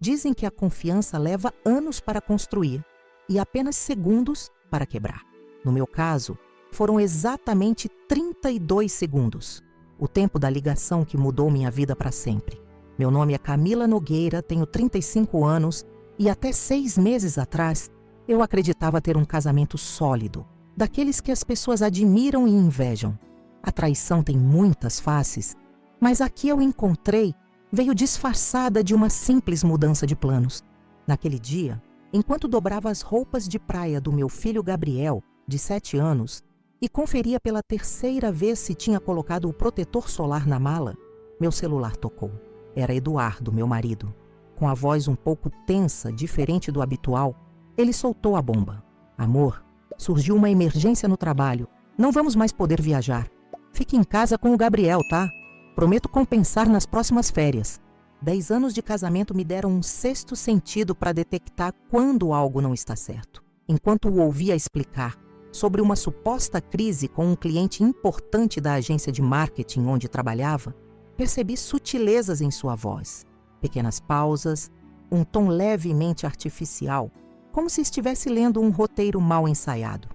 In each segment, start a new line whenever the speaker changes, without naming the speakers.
Dizem que a confiança leva anos para construir e apenas segundos para quebrar. No meu caso, foram exatamente 32 segundos, o tempo da ligação que mudou minha vida para sempre. Meu nome é Camila Nogueira, tenho 35 anos e até 6 meses atrás eu acreditava ter um casamento sólido, daqueles que as pessoas admiram e invejam. A traição tem muitas faces, mas a que eu encontrei veio disfarçada de uma simples mudança de planos. Naquele dia, enquanto dobrava as roupas de praia do meu filho Gabriel, de 7 anos, e conferia pela terceira vez se tinha colocado o protetor solar na mala, meu celular tocou. Era Eduardo, meu marido. Com a voz um pouco tensa, diferente do habitual, ele soltou a bomba. Amor, surgiu uma emergência no trabalho. Não vamos mais poder viajar. Fique em casa com o Gabriel, tá? Prometo compensar nas próximas férias. 10 anos de casamento me deram um sexto sentido para detectar quando algo não está certo. Enquanto o ouvia explicar sobre uma suposta crise com um cliente importante da agência de marketing onde trabalhava, percebi sutilezas em sua voz. Pequenas pausas, um tom levemente artificial, como se estivesse lendo um roteiro mal ensaiado.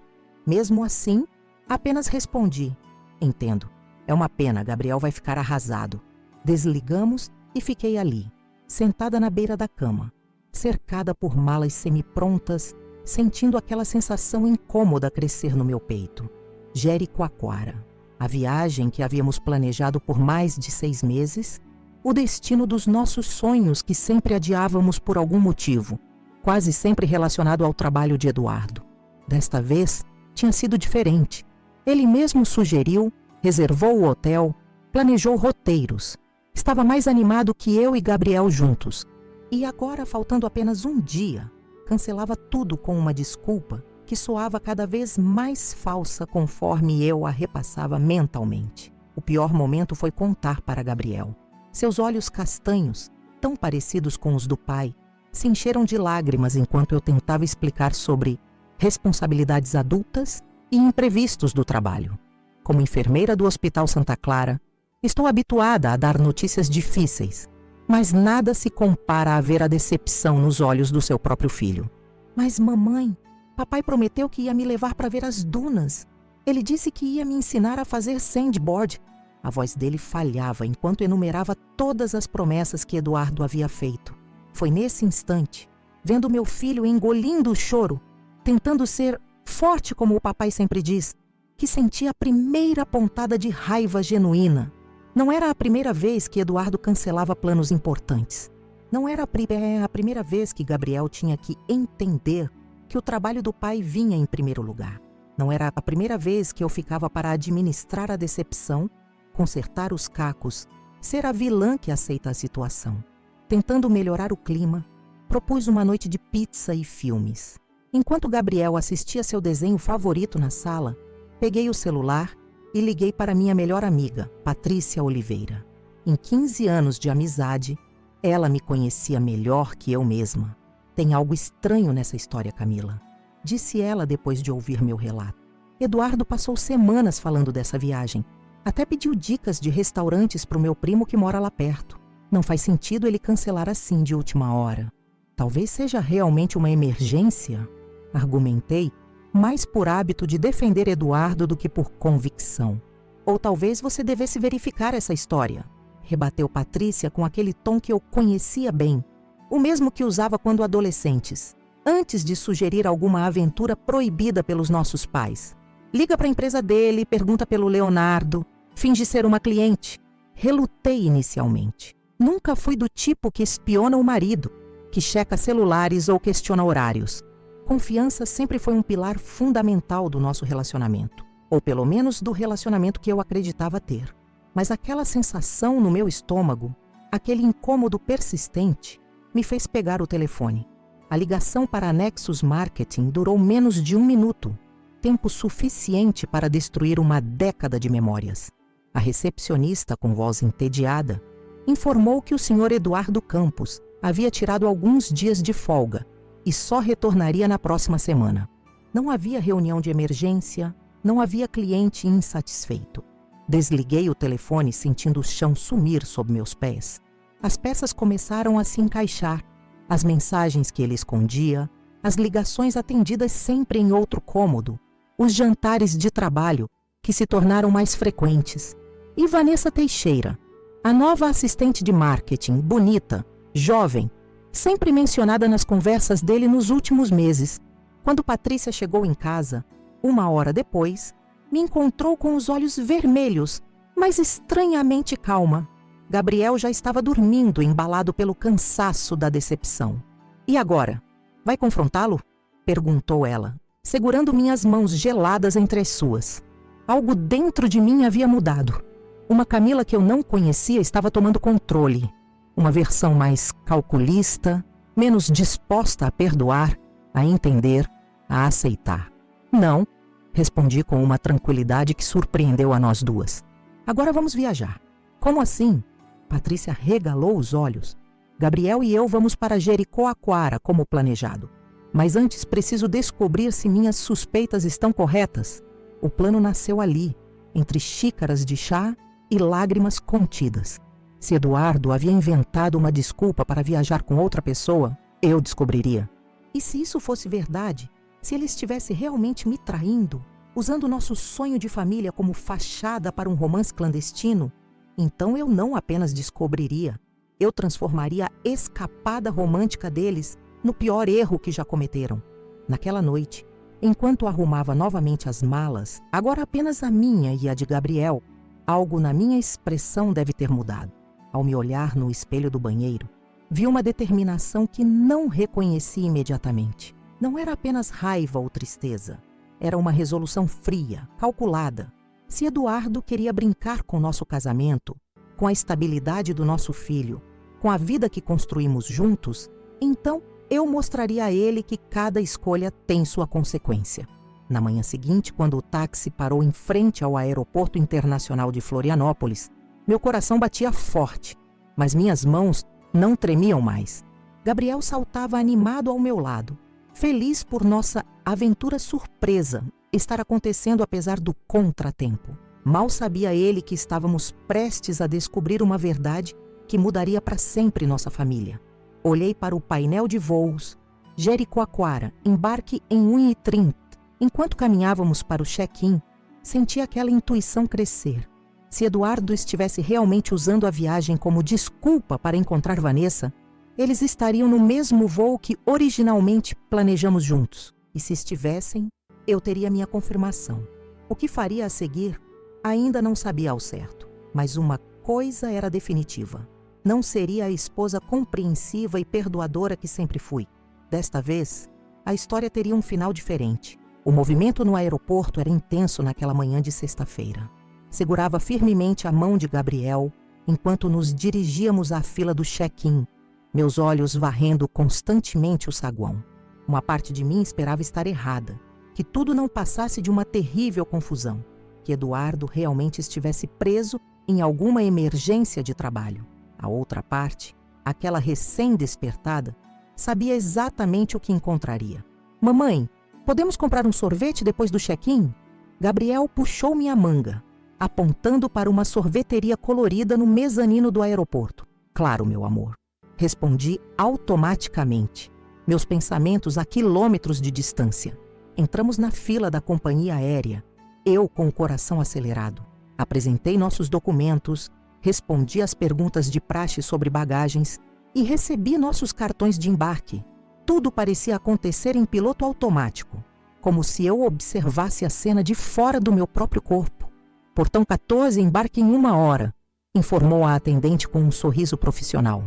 Mesmo assim, apenas respondi: entendo. É uma pena, Gabriel vai ficar arrasado. Desligamos e fiquei ali, sentada na beira da cama, cercada por malas semi-prontas, sentindo aquela sensação incômoda crescer no meu peito. Jericoacoara, a viagem que havíamos planejado por mais de 6 meses, o destino dos nossos sonhos que sempre adiávamos por algum motivo, quase sempre relacionado ao trabalho de Eduardo. Desta vez, tinha sido diferente. Ele mesmo sugeriu, reservou o hotel, planejou roteiros. Estava mais animado que eu e Gabriel juntos. E agora, faltando apenas um dia, cancelava tudo com uma desculpa que soava cada vez mais falsa conforme eu a repassava mentalmente. O pior momento foi contar para Gabriel. Seus olhos castanhos, tão parecidos com os do pai, se encheram de lágrimas enquanto eu tentava explicar sobre responsabilidades adultas e imprevistos do trabalho. Como enfermeira do Hospital Santa Clara, estou habituada a dar notícias difíceis, mas nada se compara a ver a decepção nos olhos do seu próprio filho. Mas mamãe, papai prometeu que ia me levar para ver as dunas. Ele disse que ia me ensinar a fazer sandboard. A voz dele falhava enquanto enumerava todas as promessas que Eduardo havia feito. Foi nesse instante, vendo meu filho engolindo o choro, tentando ser forte como o papai sempre diz, que senti a primeira pontada de raiva genuína. Não era a primeira vez que Eduardo cancelava planos importantes. Não era a primeira vez que Gabriel tinha que entender que o trabalho do pai vinha em primeiro lugar. Não era a primeira vez que eu ficava para administrar a decepção, consertar os cacos, ser a vilã que aceita a situação. Tentando melhorar o clima, propus uma noite de pizza e filmes. Enquanto Gabriel assistia seu desenho favorito na sala, peguei o celular e liguei para minha melhor amiga, Patrícia Oliveira. Em 15 anos de amizade, ela me conhecia melhor que eu mesma. Tem algo estranho nessa história, Camila, disse ela depois de ouvir meu relato. Eduardo passou semanas falando dessa viagem. Até pediu dicas de restaurantes para o meu primo que mora lá perto. Não faz sentido ele cancelar assim de última hora. Talvez seja realmente uma emergência, argumentei, mais por hábito de defender Eduardo do que por convicção. Ou talvez você devesse verificar essa história, rebateu Patrícia com aquele tom que eu conhecia bem, o mesmo que usava quando adolescentes, antes de sugerir alguma aventura proibida pelos nossos pais. Liga para a empresa dele, pergunta pelo Leonardo, finge ser uma cliente. Relutei inicialmente. Nunca fui do tipo que espiona o marido, que checa celulares ou questiona horários. Confiança sempre foi um pilar fundamental do nosso relacionamento, ou pelo menos do relacionamento que eu acreditava ter. Mas aquela sensação no meu estômago, aquele incômodo persistente, me fez pegar o telefone. A ligação para a Nexus Marketing durou menos de 1 minuto, tempo suficiente para destruir uma década de memórias. A recepcionista, com voz entediada, informou que o Sr. Eduardo Campos havia tirado alguns dias de folga e só retornaria na próxima semana. Não havia reunião de emergência, não havia cliente insatisfeito. Desliguei o telefone sentindo o chão sumir sob meus pés. As peças começaram a se encaixar As mensagens que ele escondia, as ligações atendidas sempre em outro cômodo, os jantares de trabalho que se tornaram mais frequentes. E Vanessa Teixeira, a nova assistente de marketing, bonita, jovem, sempre mencionada nas conversas dele nos últimos meses. Quando Patrícia chegou em casa, 1 hora depois, me encontrou com os olhos vermelhos, mas estranhamente calma. Gabriel já estava dormindo, embalado pelo cansaço da decepção. E agora? Vai confrontá-lo? Perguntou ela, segurando minhas mãos geladas entre as suas. Algo dentro de mim havia mudado. Uma Camila que eu não conhecia estava tomando controle. Uma versão mais calculista, menos disposta a perdoar, a entender, a aceitar. Não, respondi com uma tranquilidade que surpreendeu a nós duas. Agora vamos viajar. Como assim? Patrícia regalou os olhos. Gabriel e eu vamos para Jericoacoara, como planejado. Mas antes preciso descobrir se minhas suspeitas estão corretas. O plano nasceu ali, entre xícaras de chá e lágrimas contidas. Se Eduardo havia inventado uma desculpa para viajar com outra pessoa, eu descobriria. E se isso fosse verdade, se ele estivesse realmente me traindo, usando nosso sonho de família como fachada para um romance clandestino, então eu não apenas descobriria, eu transformaria a escapada romântica deles no pior erro que já cometeram. Naquela noite, enquanto arrumava novamente as malas, agora apenas a minha e a de Gabriel, algo na minha expressão deve ter mudado. Ao me olhar no espelho do banheiro, vi uma determinação que não reconheci imediatamente. Não era apenas raiva ou tristeza. Era uma resolução fria, calculada. Se Eduardo queria brincar com nosso casamento, com a estabilidade do nosso filho, com a vida que construímos juntos, então eu mostraria a ele que cada escolha tem sua consequência. Na manhã seguinte, quando o táxi parou em frente ao Aeroporto Internacional de Florianópolis, meu coração batia forte, mas minhas mãos não tremiam mais. Gabriel saltava animado ao meu lado, feliz por nossa aventura surpresa estar acontecendo apesar do contratempo. Mal sabia ele que estávamos prestes a descobrir uma verdade que mudaria para sempre nossa família. Olhei para o painel de voos, Jericoacoara, embarque em 1h30. Enquanto caminhávamos para o check-in, senti aquela intuição crescer. Se Eduardo estivesse realmente usando a viagem como desculpa para encontrar Vanessa, eles estariam no mesmo voo que originalmente planejamos juntos. E se estivessem, eu teria minha confirmação. O que faria a seguir, ainda não sabia ao certo. Mas uma coisa era definitiva. Não seria a esposa compreensiva e perdoadora que sempre fui. Desta vez, a história teria um final diferente. O movimento no aeroporto era intenso naquela manhã de sexta-feira. Segurava firmemente a mão de Gabriel enquanto nos dirigíamos à fila do check-in, meus olhos varrendo constantemente o saguão. Uma parte de mim esperava estar errada, que tudo não passasse de uma terrível confusão, que Eduardo realmente estivesse preso em alguma emergência de trabalho. A outra parte, aquela recém-despertada, sabia exatamente o que encontraria. Mamãe, podemos comprar um sorvete depois do check-in? Gabriel puxou minha manga, apontando para uma sorveteria colorida no mezanino do aeroporto. Claro, meu amor. Respondi automaticamente, meus pensamentos a quilômetros de distância. Entramos na fila da companhia aérea, eu com o coração acelerado. Apresentei nossos documentos, respondi às perguntas de praxe sobre bagagens e recebi nossos cartões de embarque. Tudo parecia acontecer em piloto automático, como se eu observasse a cena de fora do meu próprio corpo. Portão 14, embarque em 1 hora, informou a atendente com um sorriso profissional.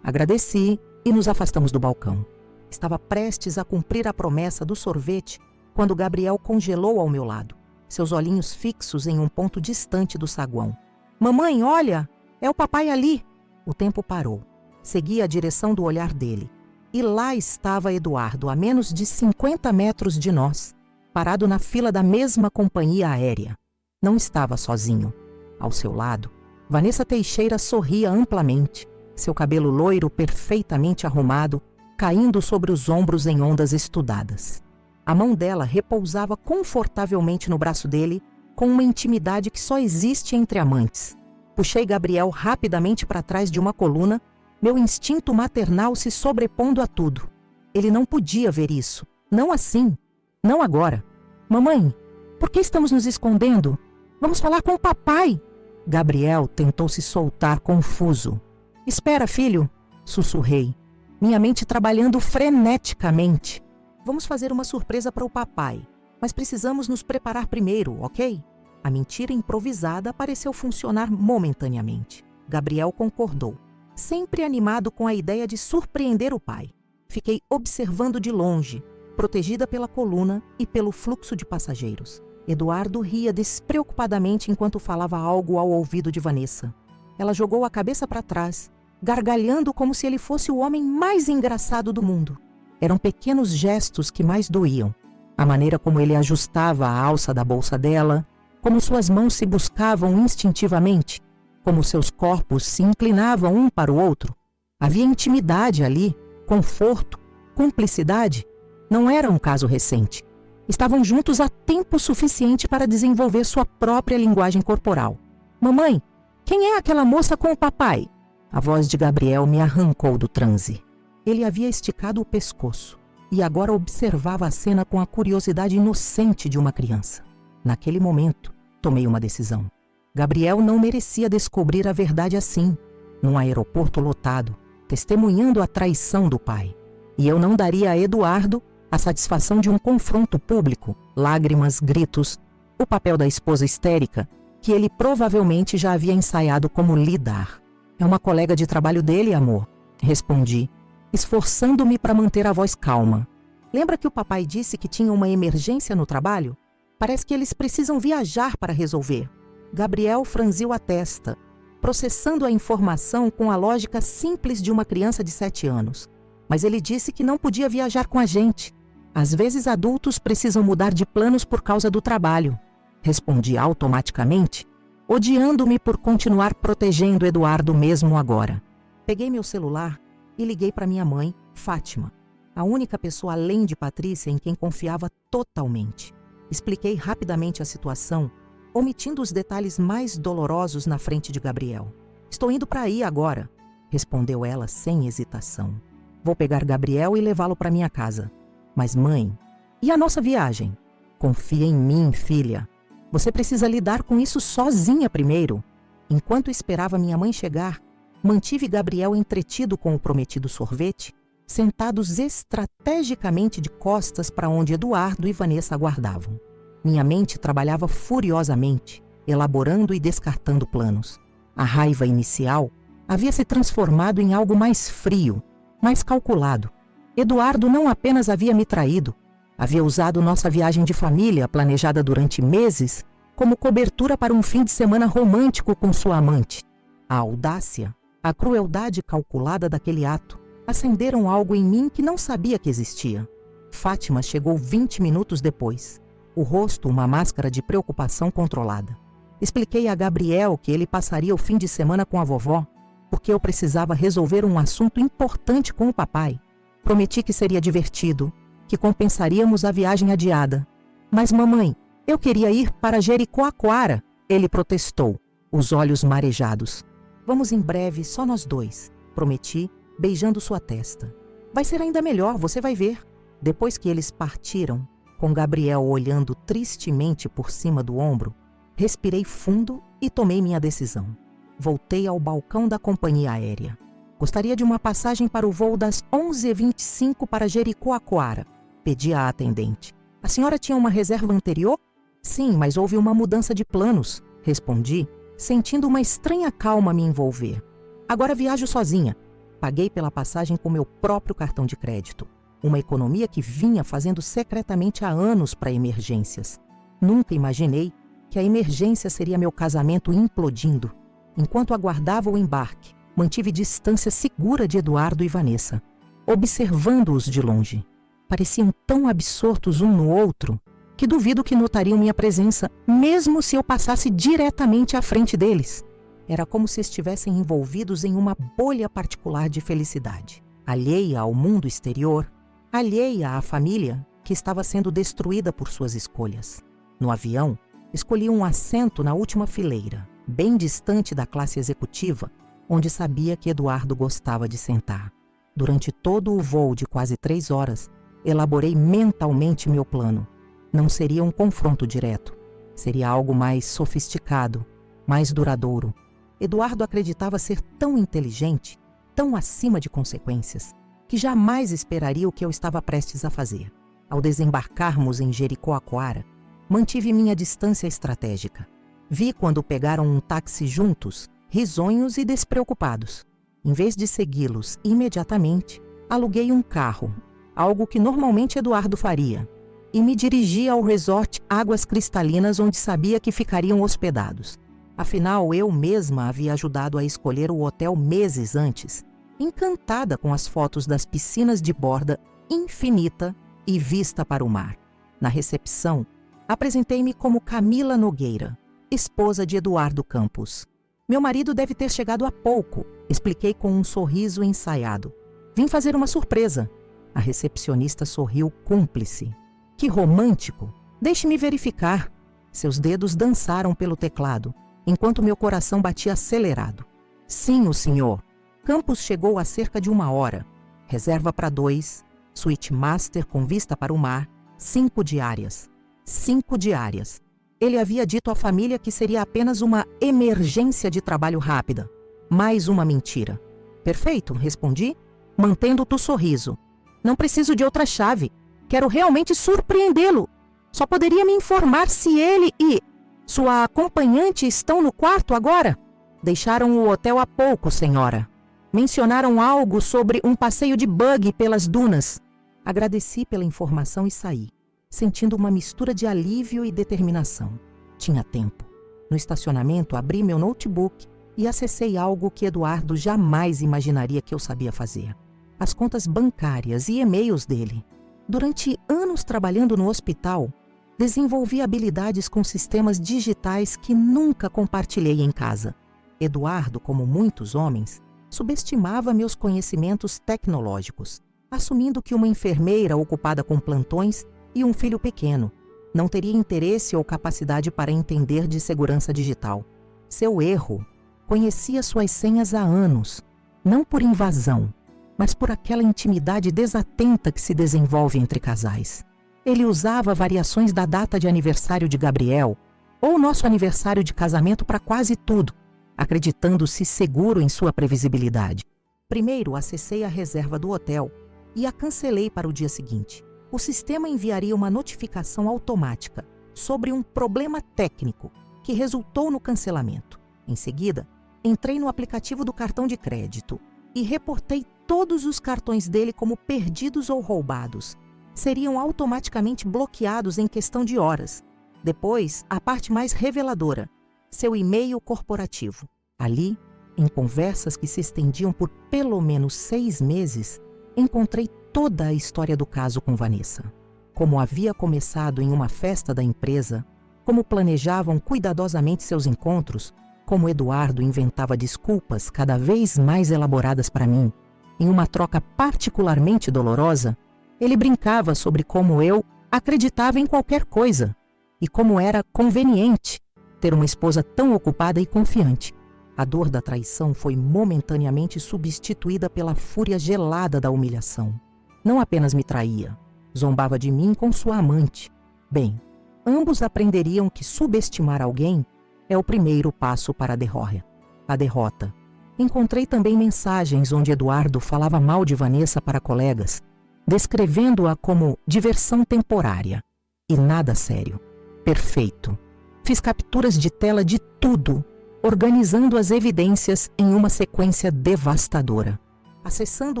Agradeci e nos afastamos do balcão. Estava prestes a cumprir a promessa do sorvete quando Gabriel congelou ao meu lado, seus olhinhos fixos em um ponto distante do saguão. Mamãe, olha! É o papai ali! O tempo parou. Segui a direção do olhar dele. E lá estava Eduardo, a menos de 50 metros de nós, parado na fila da mesma companhia aérea. Não estava sozinho. Ao seu lado, Vanessa Teixeira sorria amplamente, seu cabelo loiro perfeitamente arrumado, caindo sobre os ombros em ondas estudadas. A mão dela repousava confortavelmente no braço dele, com uma intimidade que só existe entre amantes. Puxei Gabriel rapidamente para trás de uma coluna meu instinto maternal se sobrepondo a tudo. Ele não podia ver isso. Não assim. Não agora. Mamãe, por que estamos nos escondendo? Vamos falar com o papai. Gabriel tentou se soltar confuso. Espera, filho, sussurrei, minha mente trabalhando freneticamente. Vamos fazer uma surpresa para o papai, mas precisamos nos preparar primeiro, ok? A mentira improvisada pareceu funcionar momentaneamente. Gabriel concordou, sempre animado com a ideia de surpreender o pai. Fiquei observando de longe, protegida pela coluna e pelo fluxo de passageiros. Eduardo ria despreocupadamente enquanto falava algo ao ouvido de Vanessa. Ela jogou a cabeça para trás, gargalhando como se ele fosse o homem mais engraçado do mundo. Eram pequenos gestos que mais doíam. A maneira como ele ajustava a alça da bolsa dela, como suas mãos se buscavam instintivamente, como seus corpos se inclinavam um para o outro. Havia intimidade ali, conforto, cumplicidade. Não era um caso recente. Estavam juntos há tempo suficiente para desenvolver sua própria linguagem corporal. Mamãe, quem é aquela moça com o papai? A voz de Gabriel me arrancou do transe. Ele havia esticado o pescoço e agora observava a cena com a curiosidade inocente de uma criança. Naquele momento, tomei uma decisão. Gabriel não merecia descobrir a verdade assim, num aeroporto lotado, testemunhando a traição do pai. E eu não daria a Eduardo a satisfação de um confronto público, lágrimas, gritos, o papel da esposa histérica, que ele provavelmente já havia ensaiado como lidar. É uma colega de trabalho dele, amor, respondi, esforçando-me para manter a voz calma. Lembra que o papai disse que tinha uma emergência no trabalho? Parece que eles precisam viajar para resolver. Gabriel franziu a testa, processando a informação com a lógica simples de uma criança de 7 anos. Mas ele disse que não podia viajar com a gente. Às vezes adultos precisam mudar de planos por causa do trabalho. Respondi automaticamente, odiando-me por continuar protegendo Eduardo mesmo agora. Peguei meu celular e liguei para minha mãe, Fátima, a única pessoa além de Patrícia em quem confiava totalmente. Expliquei rapidamente a situação, omitindo os detalhes mais dolorosos na frente de Gabriel. Estou indo para aí agora, respondeu ela sem hesitação. Vou pegar Gabriel e levá-lo para minha casa. Mas mãe, e a nossa viagem? Confia em mim, filha. Você precisa lidar com isso sozinha primeiro. Enquanto esperava minha mãe chegar, mantive Gabriel entretido com o prometido sorvete, sentados estrategicamente de costas para onde Eduardo e Vanessa aguardavam. Minha mente trabalhava furiosamente, elaborando e descartando planos. A raiva inicial havia se transformado em algo mais frio, mais calculado. Eduardo não apenas havia me traído, havia usado nossa viagem de família, planejada durante meses, como cobertura para um fim de semana romântico com sua amante. A audácia, a crueldade calculada daquele ato, acenderam algo em mim que não sabia que existia. Fátima chegou 20 minutos depois, o rosto uma máscara de preocupação controlada. Expliquei a Gabriel que ele passaria o fim de semana com a vovó, porque eu precisava resolver um assunto importante com o papai. Prometi que seria divertido, que compensaríamos a viagem adiada. Mas mamãe, eu queria ir para Jericoacoara, ele protestou, os olhos marejados. Vamos em breve, só nós dois, prometi, beijando sua testa. Vai ser ainda melhor, você vai ver. Depois que eles partiram, com Gabriel olhando tristemente por cima do ombro, respirei fundo e tomei minha decisão. Voltei ao balcão da companhia aérea. Gostaria de uma passagem para o voo das 11h25 para Jericoacoara, pedi à atendente. A senhora tinha uma reserva anterior? Sim, mas houve uma mudança de planos, respondi, sentindo uma estranha calma me envolver. Agora viajo sozinha. Paguei pela passagem com meu próprio cartão de crédito. Uma economia que vinha fazendo secretamente há anos para emergências. Nunca imaginei que a emergência seria meu casamento implodindo. Enquanto aguardava o embarque, mantive distância segura de Eduardo e Vanessa, observando-os de longe. Pareciam tão absortos um no outro que duvido que notariam minha presença, mesmo se eu passasse diretamente à frente deles. Era como se estivessem envolvidos em uma bolha particular de felicidade, alheia ao mundo exterior, alheia à família que estava sendo destruída por suas escolhas. No avião, escolhi um assento na última fileira, bem distante da classe executiva, onde sabia que Eduardo gostava de sentar. Durante todo o voo de quase 3 horas, elaborei mentalmente meu plano. Não seria um confronto direto. Seria algo mais sofisticado, mais duradouro. Eduardo acreditava ser tão inteligente, tão acima de consequências, que jamais esperaria o que eu estava prestes a fazer. Ao desembarcarmos em Jericoacoara, mantive minha distância estratégica. Vi quando pegaram um táxi juntos, risonhos e despreocupados. Em vez de segui-los imediatamente, aluguei um carro, algo que normalmente Eduardo faria, e me dirigi ao resort Águas Cristalinas, onde sabia que ficariam hospedados. Afinal, eu mesma havia ajudado a escolher o hotel meses antes, encantada com as fotos das piscinas de borda infinita e vista para o mar. Na recepção, apresentei-me como Camila Nogueira, esposa de Eduardo Campos. Meu marido deve ter chegado há pouco, expliquei com um sorriso ensaiado. Vim fazer uma surpresa. A recepcionista sorriu cúmplice. Que romântico! Deixe-me verificar. Seus dedos dançaram pelo teclado, enquanto meu coração batia acelerado. Sim, o senhor. Campos chegou há cerca de 1 hora. Reserva para 2, suíte master com vista para o mar, 5 diárias. 5 diárias. Ele havia dito à família que seria apenas uma emergência de trabalho rápida. Mais uma mentira. Perfeito, respondi, mantendo o sorriso. Não preciso de outra chave. Quero realmente surpreendê-lo. Só poderia me informar se ele e sua acompanhante estão no quarto agora? Deixaram o hotel há pouco, senhora. Mencionaram algo sobre um passeio de buggy pelas dunas. Agradeci pela informação e saí, sentindo uma mistura de alívio e determinação. Tinha tempo. No estacionamento, abri meu notebook e acessei algo que Eduardo jamais imaginaria que eu sabia fazer. As contas bancárias e e-mails dele. Durante anos trabalhando no hospital, desenvolvi habilidades com sistemas digitais que nunca compartilhei em casa. Eduardo, como muitos homens, subestimava meus conhecimentos tecnológicos, assumindo que uma enfermeira ocupada com plantões e um filho pequeno não teria interesse ou capacidade para entender de segurança digital. Seu erro: conhecia suas senhas há anos, não por invasão, mas por aquela intimidade desatenta que se desenvolve entre casais. Ele usava variações da data de aniversário de Gabriel ou nosso aniversário de casamento para quase tudo, acreditando-se seguro em sua previsibilidade. Primeiro, acessei a reserva do hotel e a cancelei para o dia seguinte. O sistema enviaria uma notificação automática sobre um problema técnico que resultou no cancelamento. Em seguida, entrei no aplicativo do cartão de crédito e reportei todos os cartões dele como perdidos ou roubados. Seriam automaticamente bloqueados em questão de horas. Depois, a parte mais reveladora: seu e-mail corporativo. Ali, em conversas que se estendiam por pelo menos 6 meses, encontrei toda a história do caso com Vanessa. Como havia começado em uma festa da empresa, como planejavam cuidadosamente seus encontros, como Eduardo inventava desculpas cada vez mais elaboradas para mim. Em uma troca particularmente dolorosa, ele brincava sobre como eu acreditava em qualquer coisa e como era conveniente ter uma esposa tão ocupada e confiante. A dor da traição foi momentaneamente substituída pela fúria gelada da humilhação. Não apenas me traía, zombava de mim com sua amante. Bem, ambos aprenderiam que subestimar alguém é o primeiro passo para a derrota. Encontrei também mensagens onde Eduardo falava mal de Vanessa para colegas, descrevendo-a como diversão temporária e nada sério. Perfeito. Fiz capturas de tela de tudo, organizando as evidências em uma sequência devastadora. Acessando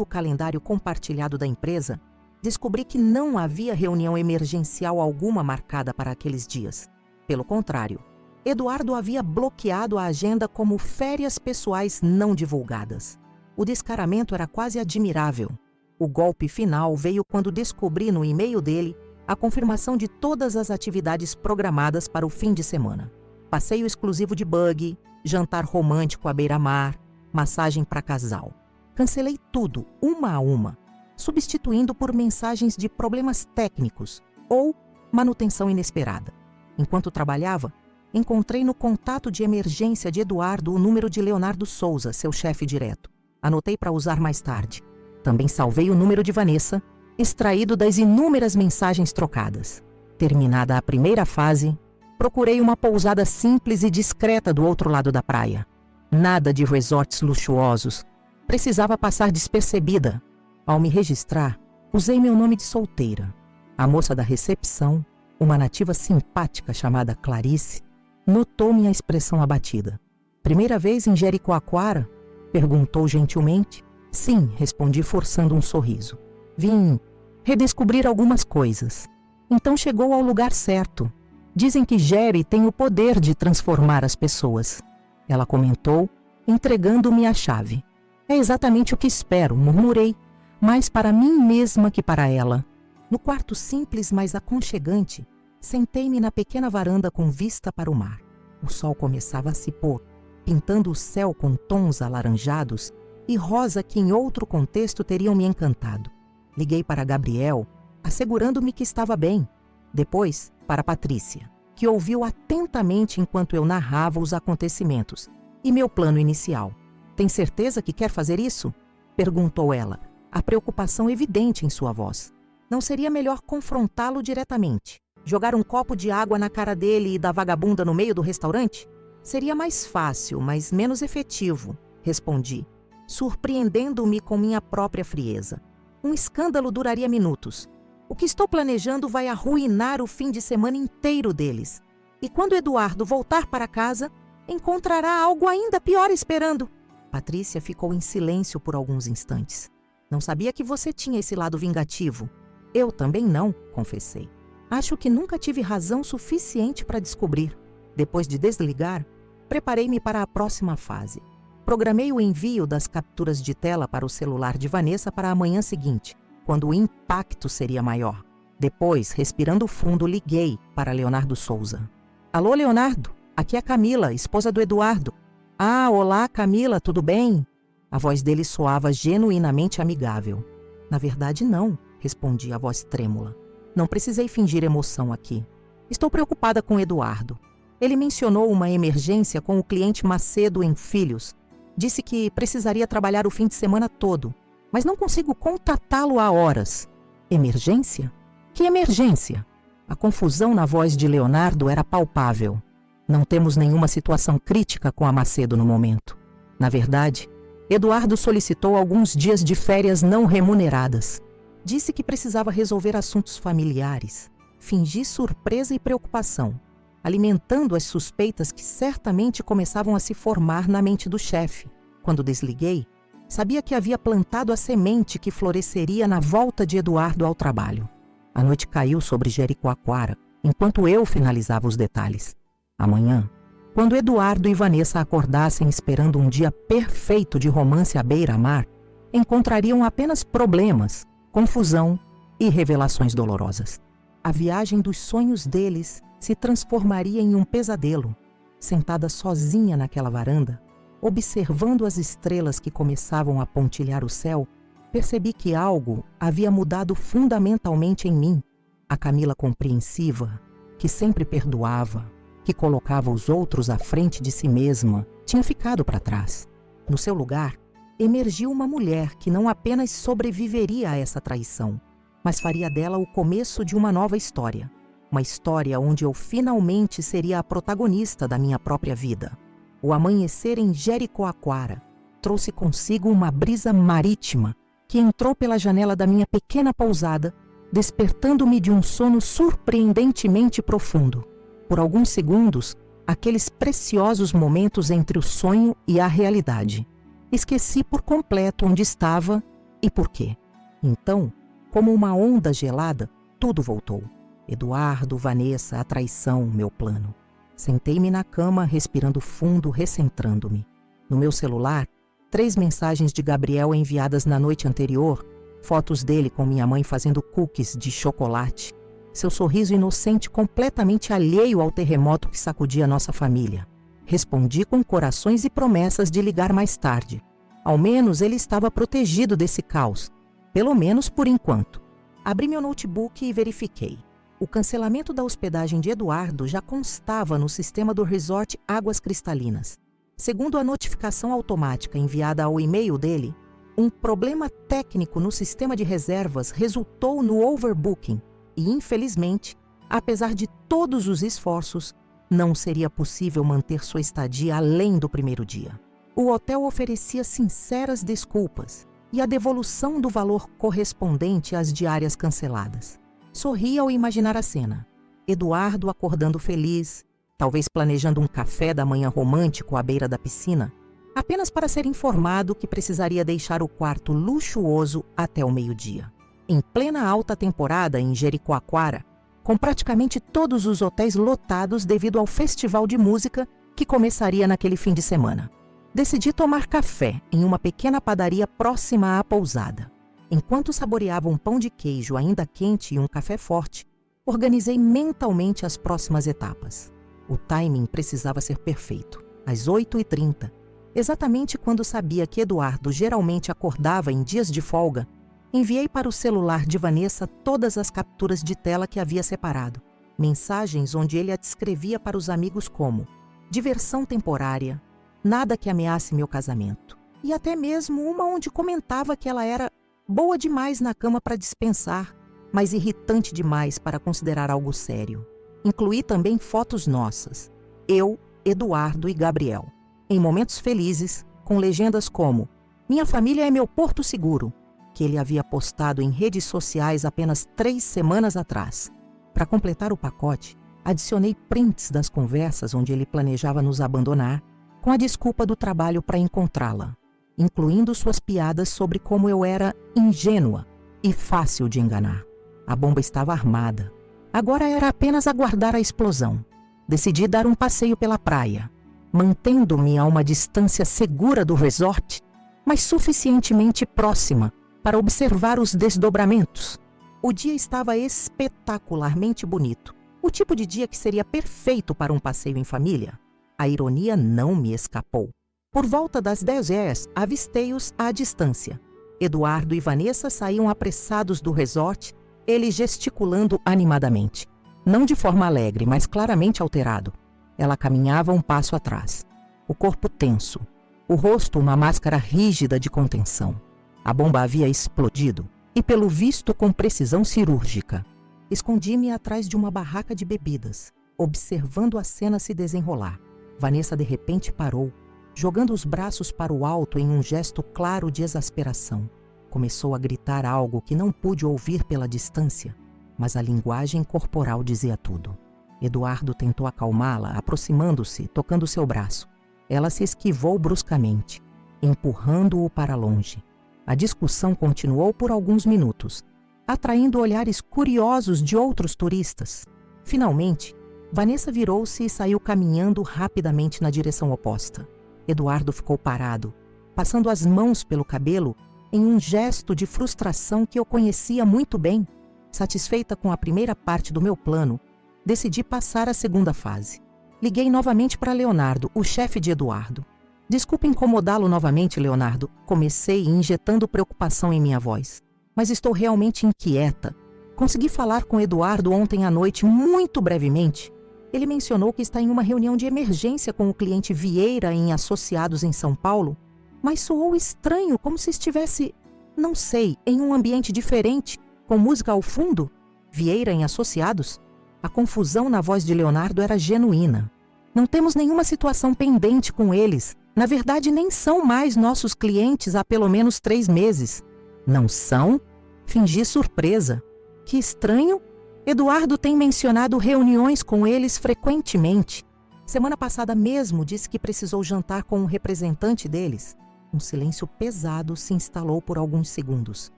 o calendário compartilhado da empresa, descobri que não havia reunião emergencial alguma marcada para aqueles dias. Pelo contrário, Eduardo havia bloqueado a agenda como férias pessoais não divulgadas. O descaramento era quase admirável. O golpe final veio quando descobri no e-mail dele a confirmação de todas as atividades programadas para o fim de semana. Passeio exclusivo de buggy, jantar romântico à beira-mar, massagem para casal. Cancelei tudo, uma a uma, substituindo por mensagens de problemas técnicos ou manutenção inesperada. Enquanto trabalhava, Encontrei no contato de emergência de Eduardo o número de Leonardo Souza, seu chefe direto. Anotei para usar mais tarde. Também salvei o número de Vanessa, extraído das inúmeras mensagens trocadas. Terminada a primeira fase, procurei uma pousada simples e discreta do outro lado da praia. Nada de resorts luxuosos. Precisava passar despercebida. Ao me registrar, usei meu nome de solteira. A moça da recepção, uma nativa simpática chamada Clarice, notou minha expressão abatida. Primeira vez em Jericoacoara? Perguntou gentilmente. Sim, respondi forçando um sorriso. Vim redescobrir algumas coisas. Então chegou ao lugar certo. Dizem que Jeri tem o poder de transformar as pessoas. Ela comentou, entregando-me a chave. É exatamente o que espero, murmurei, mais para mim mesma que para ela. No quarto simples, mas aconchegante, sentei-me na pequena varanda com vista para o mar. O sol começava a se pôr, pintando o céu com tons alaranjados e rosa que em outro contexto teriam me encantado. Liguei para Gabriel, assegurando-me que estava bem. Depois, para Patrícia, que ouviu atentamente enquanto eu narrava os acontecimentos e meu plano inicial. Tem certeza que quer fazer isso? Perguntou ela, a preocupação evidente em sua voz. Não seria melhor confrontá-lo diretamente? Jogar um copo de água na cara dele e da vagabunda no meio do restaurante? Seria mais fácil, mas menos efetivo, respondi, surpreendendo-me com minha própria frieza. Um escândalo duraria minutos. O que estou planejando vai arruinar o fim de semana inteiro deles. E quando Eduardo voltar para casa, encontrará algo ainda pior esperando. Patrícia ficou em silêncio por alguns instantes. Não sabia que você tinha esse lado vingativo. Eu também não, confessei. Acho que nunca tive razão suficiente para descobrir. Depois de desligar, preparei-me para a próxima fase. Programei o envio das capturas de tela para o celular de Vanessa para a manhã seguinte, quando o impacto seria maior. Depois, respirando fundo, liguei para Leonardo Souza. Alô, Leonardo? Aqui é a Camila, esposa do Eduardo. Ah, olá, Camila, tudo bem? A voz dele soava genuinamente amigável. Na verdade, não, respondi a voz trêmula. Não precisei fingir emoção aqui. Estou preocupada com Eduardo. Ele mencionou uma emergência com o cliente Macedo em Filhos. Disse que precisaria trabalhar o fim de semana todo, mas não consigo contatá-lo há horas. Emergência? Que emergência? A confusão na voz de Leonardo era palpável. Não temos nenhuma situação crítica com a Macedo no momento. Na verdade, Eduardo solicitou alguns dias de férias não remuneradas. Disse que precisava resolver assuntos familiares. Fingi surpresa e preocupação, alimentando as suspeitas que certamente começavam a se formar na mente do chefe. Quando desliguei, sabia que havia plantado a semente que floresceria na volta de Eduardo ao trabalho. A noite caiu sobre Jericoacoara, enquanto eu finalizava os detalhes. Amanhã, quando Eduardo e Vanessa acordassem esperando um dia perfeito de romance à beira-mar, encontrariam apenas problemas, confusão e revelações dolorosas. A viagem dos sonhos deles se transformaria em um pesadelo. Sentada sozinha naquela varanda, observando as estrelas que começavam a pontilhar o céu, percebi que algo havia mudado fundamentalmente em mim. A Camila compreensiva, que sempre perdoava, que colocava os outros à frente de si mesma, tinha ficado para trás. No seu lugar, emergiu uma mulher que não apenas sobreviveria a essa traição, mas faria dela o começo de uma nova história. Uma história onde eu finalmente seria a protagonista da minha própria vida. O amanhecer em Jericoacoara trouxe consigo uma brisa marítima que entrou pela janela da minha pequena pousada, despertando-me de um sono surpreendentemente profundo. Por alguns segundos, aqueles preciosos momentos entre o sonho e a realidade. Esqueci por completo onde estava e por quê. Então, como uma onda gelada, tudo voltou. Eduardo, Vanessa, a traição, meu plano. Sentei-me na cama, respirando fundo, recentrando-me. No meu celular, 3 mensagens de Gabriel enviadas na noite anterior, fotos dele com minha mãe fazendo cookies de chocolate, seu sorriso inocente completamente alheio ao terremoto que sacudia nossa família. Respondi com corações e promessas de ligar mais tarde. Ao menos ele estava protegido desse caos, pelo menos por enquanto. Abri meu notebook e verifiquei. O cancelamento da hospedagem de Eduardo já constava no sistema do resort Águas Cristalinas. Segundo a notificação automática enviada ao e-mail dele, um problema técnico no sistema de reservas resultou no overbooking e, infelizmente, apesar de todos os esforços, não seria possível manter sua estadia além do primeiro dia. O hotel oferecia sinceras desculpas e a devolução do valor correspondente às diárias canceladas. Sorri ao imaginar a cena. Eduardo acordando feliz, talvez planejando um café da manhã romântico à beira da piscina, apenas para ser informado que precisaria deixar o quarto luxuoso até o meio-dia. Em plena alta temporada em Jericoacoara, com praticamente todos os hotéis lotados devido ao festival de música que começaria naquele fim de semana. Decidi tomar café em uma pequena padaria próxima à pousada. Enquanto saboreava um pão de queijo ainda quente e um café forte, organizei mentalmente as próximas etapas. O timing precisava ser perfeito, às 8h30, exatamente quando sabia que Eduardo geralmente acordava em dias de folga. Enviei para o celular de Vanessa todas as capturas de tela que havia separado, mensagens onde ele a descrevia para os amigos como diversão temporária, nada que ameace meu casamento, e até mesmo uma onde comentava que ela era boa demais na cama para dispensar, mas irritante demais para considerar algo sério. Incluí também fotos nossas, eu, Eduardo e Gabriel, em momentos felizes, com legendas como "Minha família é meu porto seguro", que ele havia postado em redes sociais apenas 3 semanas atrás. Para completar o pacote, adicionei prints das conversas onde ele planejava nos abandonar, com a desculpa do trabalho para encontrá-la, incluindo suas piadas sobre como eu era ingênua e fácil de enganar. A bomba estava armada. Agora era apenas aguardar a explosão. Decidi dar um passeio pela praia, mantendo-me a uma distância segura do resort, mas suficientemente próxima para observar os desdobramentos. O dia estava espetacularmente bonito. O tipo de dia que seria perfeito para um passeio em família. A ironia não me escapou. Por volta das 10h, avistei-os à distância. Eduardo e Vanessa saíam apressados do resort, ele gesticulando animadamente. Não de forma alegre, mas claramente alterado. Ela caminhava um passo atrás. O corpo tenso. O rosto uma máscara rígida de contenção. A bomba havia explodido, e pelo visto com precisão cirúrgica. Escondi-me atrás de uma barraca de bebidas, observando a cena se desenrolar. Vanessa de repente parou, jogando os braços para o alto em um gesto claro de exasperação. Começou a gritar algo que não pude ouvir pela distância, mas a linguagem corporal dizia tudo. Eduardo tentou acalmá-la, aproximando-se, tocando seu braço. Ela se esquivou bruscamente, empurrando-o para longe. A discussão continuou por alguns minutos, atraindo olhares curiosos de outros turistas. Finalmente, Vanessa virou-se e saiu caminhando rapidamente na direção oposta. Eduardo ficou parado, passando as mãos pelo cabelo em um gesto de frustração que eu conhecia muito bem. Satisfeita com a primeira parte do meu plano, decidi passar a segunda fase. Liguei novamente para Leonardo, o chefe de Eduardo. Desculpe incomodá-lo novamente, Leonardo. Comecei injetando preocupação em minha voz. Mas estou realmente inquieta. Consegui falar com Eduardo ontem à noite, muito brevemente. Ele mencionou que está em uma reunião de emergência com o cliente Vieira em Associados em São Paulo, mas soou estranho, como se estivesse, não sei, em um ambiente diferente, com música ao fundo. Vieira em Associados? A confusão na voz de Leonardo era genuína. Não temos nenhuma situação pendente com eles. Na verdade, nem são mais nossos clientes há pelo menos 3 meses. Não são? Fingi surpresa. Que estranho. Eduardo tem mencionado reuniões com eles frequentemente. Semana passada mesmo disse que precisou jantar com um representante deles. Um silêncio pesado se instalou por alguns segundos.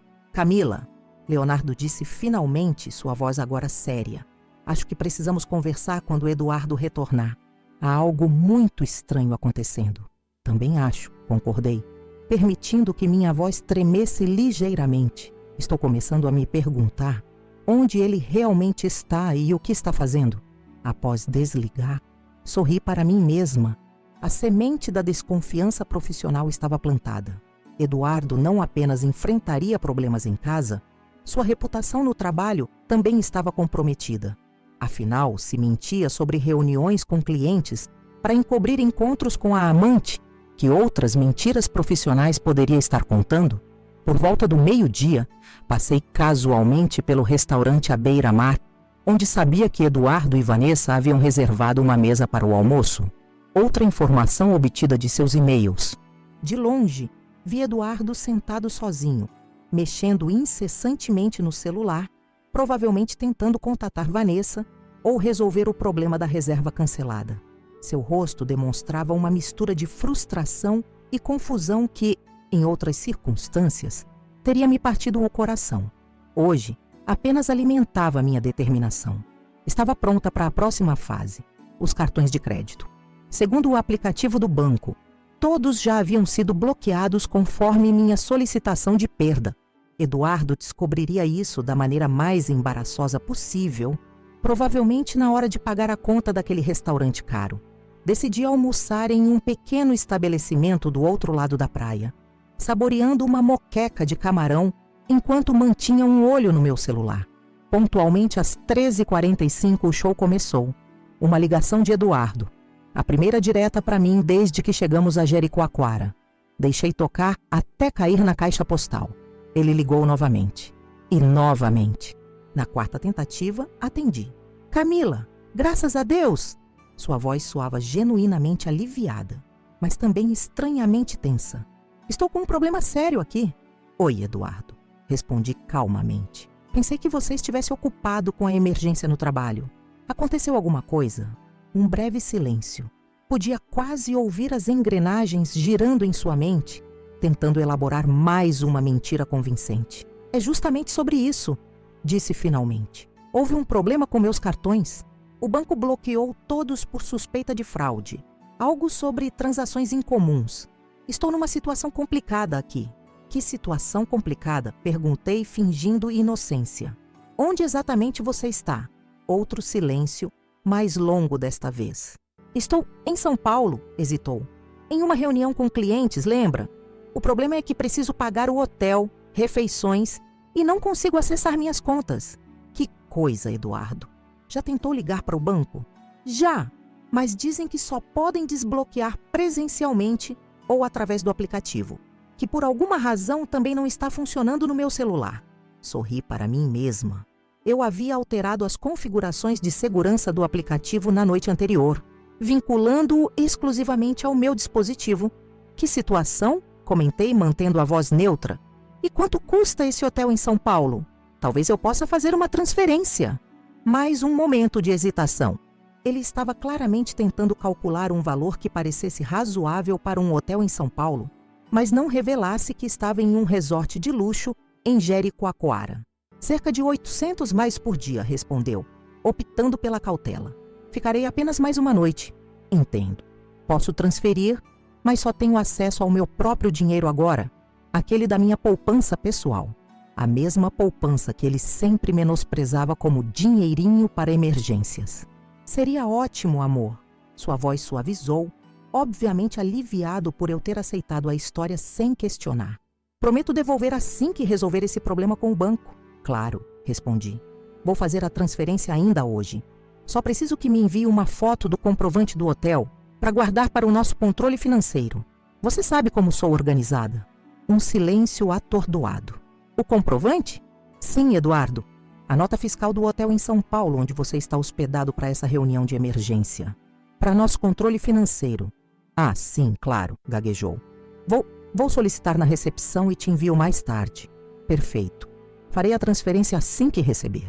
Camila, Leonardo disse finalmente, sua voz agora séria. Acho que precisamos conversar quando Eduardo retornar. Há algo muito estranho acontecendo. Também acho, concordei, permitindo que minha voz tremesse ligeiramente. Estou começando a me perguntar onde ele realmente está e o que está fazendo. Após desligar, sorri para mim mesma. A semente da desconfiança profissional estava plantada. Eduardo não apenas enfrentaria problemas em casa, Sua reputação no trabalho também estava comprometida. Afinal, se mentia sobre reuniões com clientes para encobrir encontros com a amante, que outras mentiras profissionais poderia estar contando, por volta do meio-dia, passei casualmente pelo restaurante à beira-mar, onde sabia que Eduardo e Vanessa haviam reservado uma mesa para o almoço. Outra informação obtida de seus e-mails. De longe, vi Eduardo sentado sozinho, mexendo incessantemente no celular, provavelmente tentando contatar Vanessa ou resolver o problema da reserva cancelada. Seu rosto demonstrava uma mistura de frustração e confusão que, em outras circunstâncias, teria me partido o coração. Hoje, apenas alimentava minha determinação. Estava pronta para a próxima fase, os cartões de crédito. Segundo o aplicativo do banco, todos já haviam sido bloqueados conforme minha solicitação de perda. Eduardo descobriria isso da maneira mais embaraçosa possível, provavelmente na hora de pagar a conta daquele restaurante caro. Decidi almoçar em um pequeno estabelecimento do outro lado da praia, saboreando uma moqueca de camarão enquanto mantinha um olho no meu celular. Pontualmente às 13h45 o show começou. Uma ligação de Eduardo. A primeira direta para mim desde que chegamos a Jericoacoara. Deixei tocar até cair na caixa postal. Ele ligou novamente. E novamente. Na quarta tentativa, atendi. Camila, graças a Deus! Sua voz soava genuinamente aliviada, mas também estranhamente tensa. Estou com um problema sério aqui. Oi, Eduardo. Respondi calmamente. Pensei que você estivesse ocupado com a emergência no trabalho. Aconteceu alguma coisa? Um breve silêncio. Podia quase ouvir as engrenagens girando em sua mente, tentando elaborar mais uma mentira convincente. É justamente sobre isso, disse finalmente. Houve um problema com meus cartões. O banco bloqueou todos por suspeita de fraude. Algo sobre transações incomuns. Estou numa situação complicada aqui. Que situação complicada? Perguntei, fingindo inocência. Onde exatamente você está? Outro silêncio, mais longo desta vez. Estou em São Paulo, hesitou. Em uma reunião com clientes, lembra? O problema é que preciso pagar o hotel, refeições e não consigo acessar minhas contas. Que coisa, Eduardo. Já tentou ligar para o banco? Já, mas dizem que só podem desbloquear presencialmente ou através do aplicativo, que por alguma razão também não está funcionando no meu celular. Sorri para mim mesma. Eu havia alterado as configurações de segurança do aplicativo na noite anterior, vinculando-o exclusivamente ao meu dispositivo. Que situação? Comentei, mantendo a voz neutra. E quanto custa esse hotel em São Paulo? Talvez eu possa fazer uma transferência. Mais um momento de hesitação. Ele estava claramente tentando calcular um valor que parecesse razoável para um hotel em São Paulo, mas não revelasse que estava em um resort de luxo em Jericoacoara. Cerca de 800 mais por dia, respondeu, optando pela cautela. Ficarei apenas mais uma noite. Entendo. Posso transferir, mas só tenho acesso ao meu próprio dinheiro agora, aquele da minha poupança pessoal. A mesma poupança que ele sempre menosprezava como dinheirinho para emergências. Seria ótimo, amor. Sua voz suavizou, obviamente aliviado por eu ter aceitado a história sem questionar. Prometo devolver assim que resolver esse problema com o banco. Claro, respondi. Vou fazer a transferência ainda hoje. Só preciso que me envie uma foto do comprovante do hotel para guardar para o nosso controle financeiro. Você sabe como sou organizada. Um silêncio atordoado. O comprovante? Sim, Eduardo. A nota fiscal do hotel em São Paulo, onde você está hospedado para essa reunião de emergência. Para nosso controle financeiro. Ah, sim, claro, gaguejou. Vou solicitar na recepção e te envio mais tarde. Perfeito. Farei a transferência assim que receber.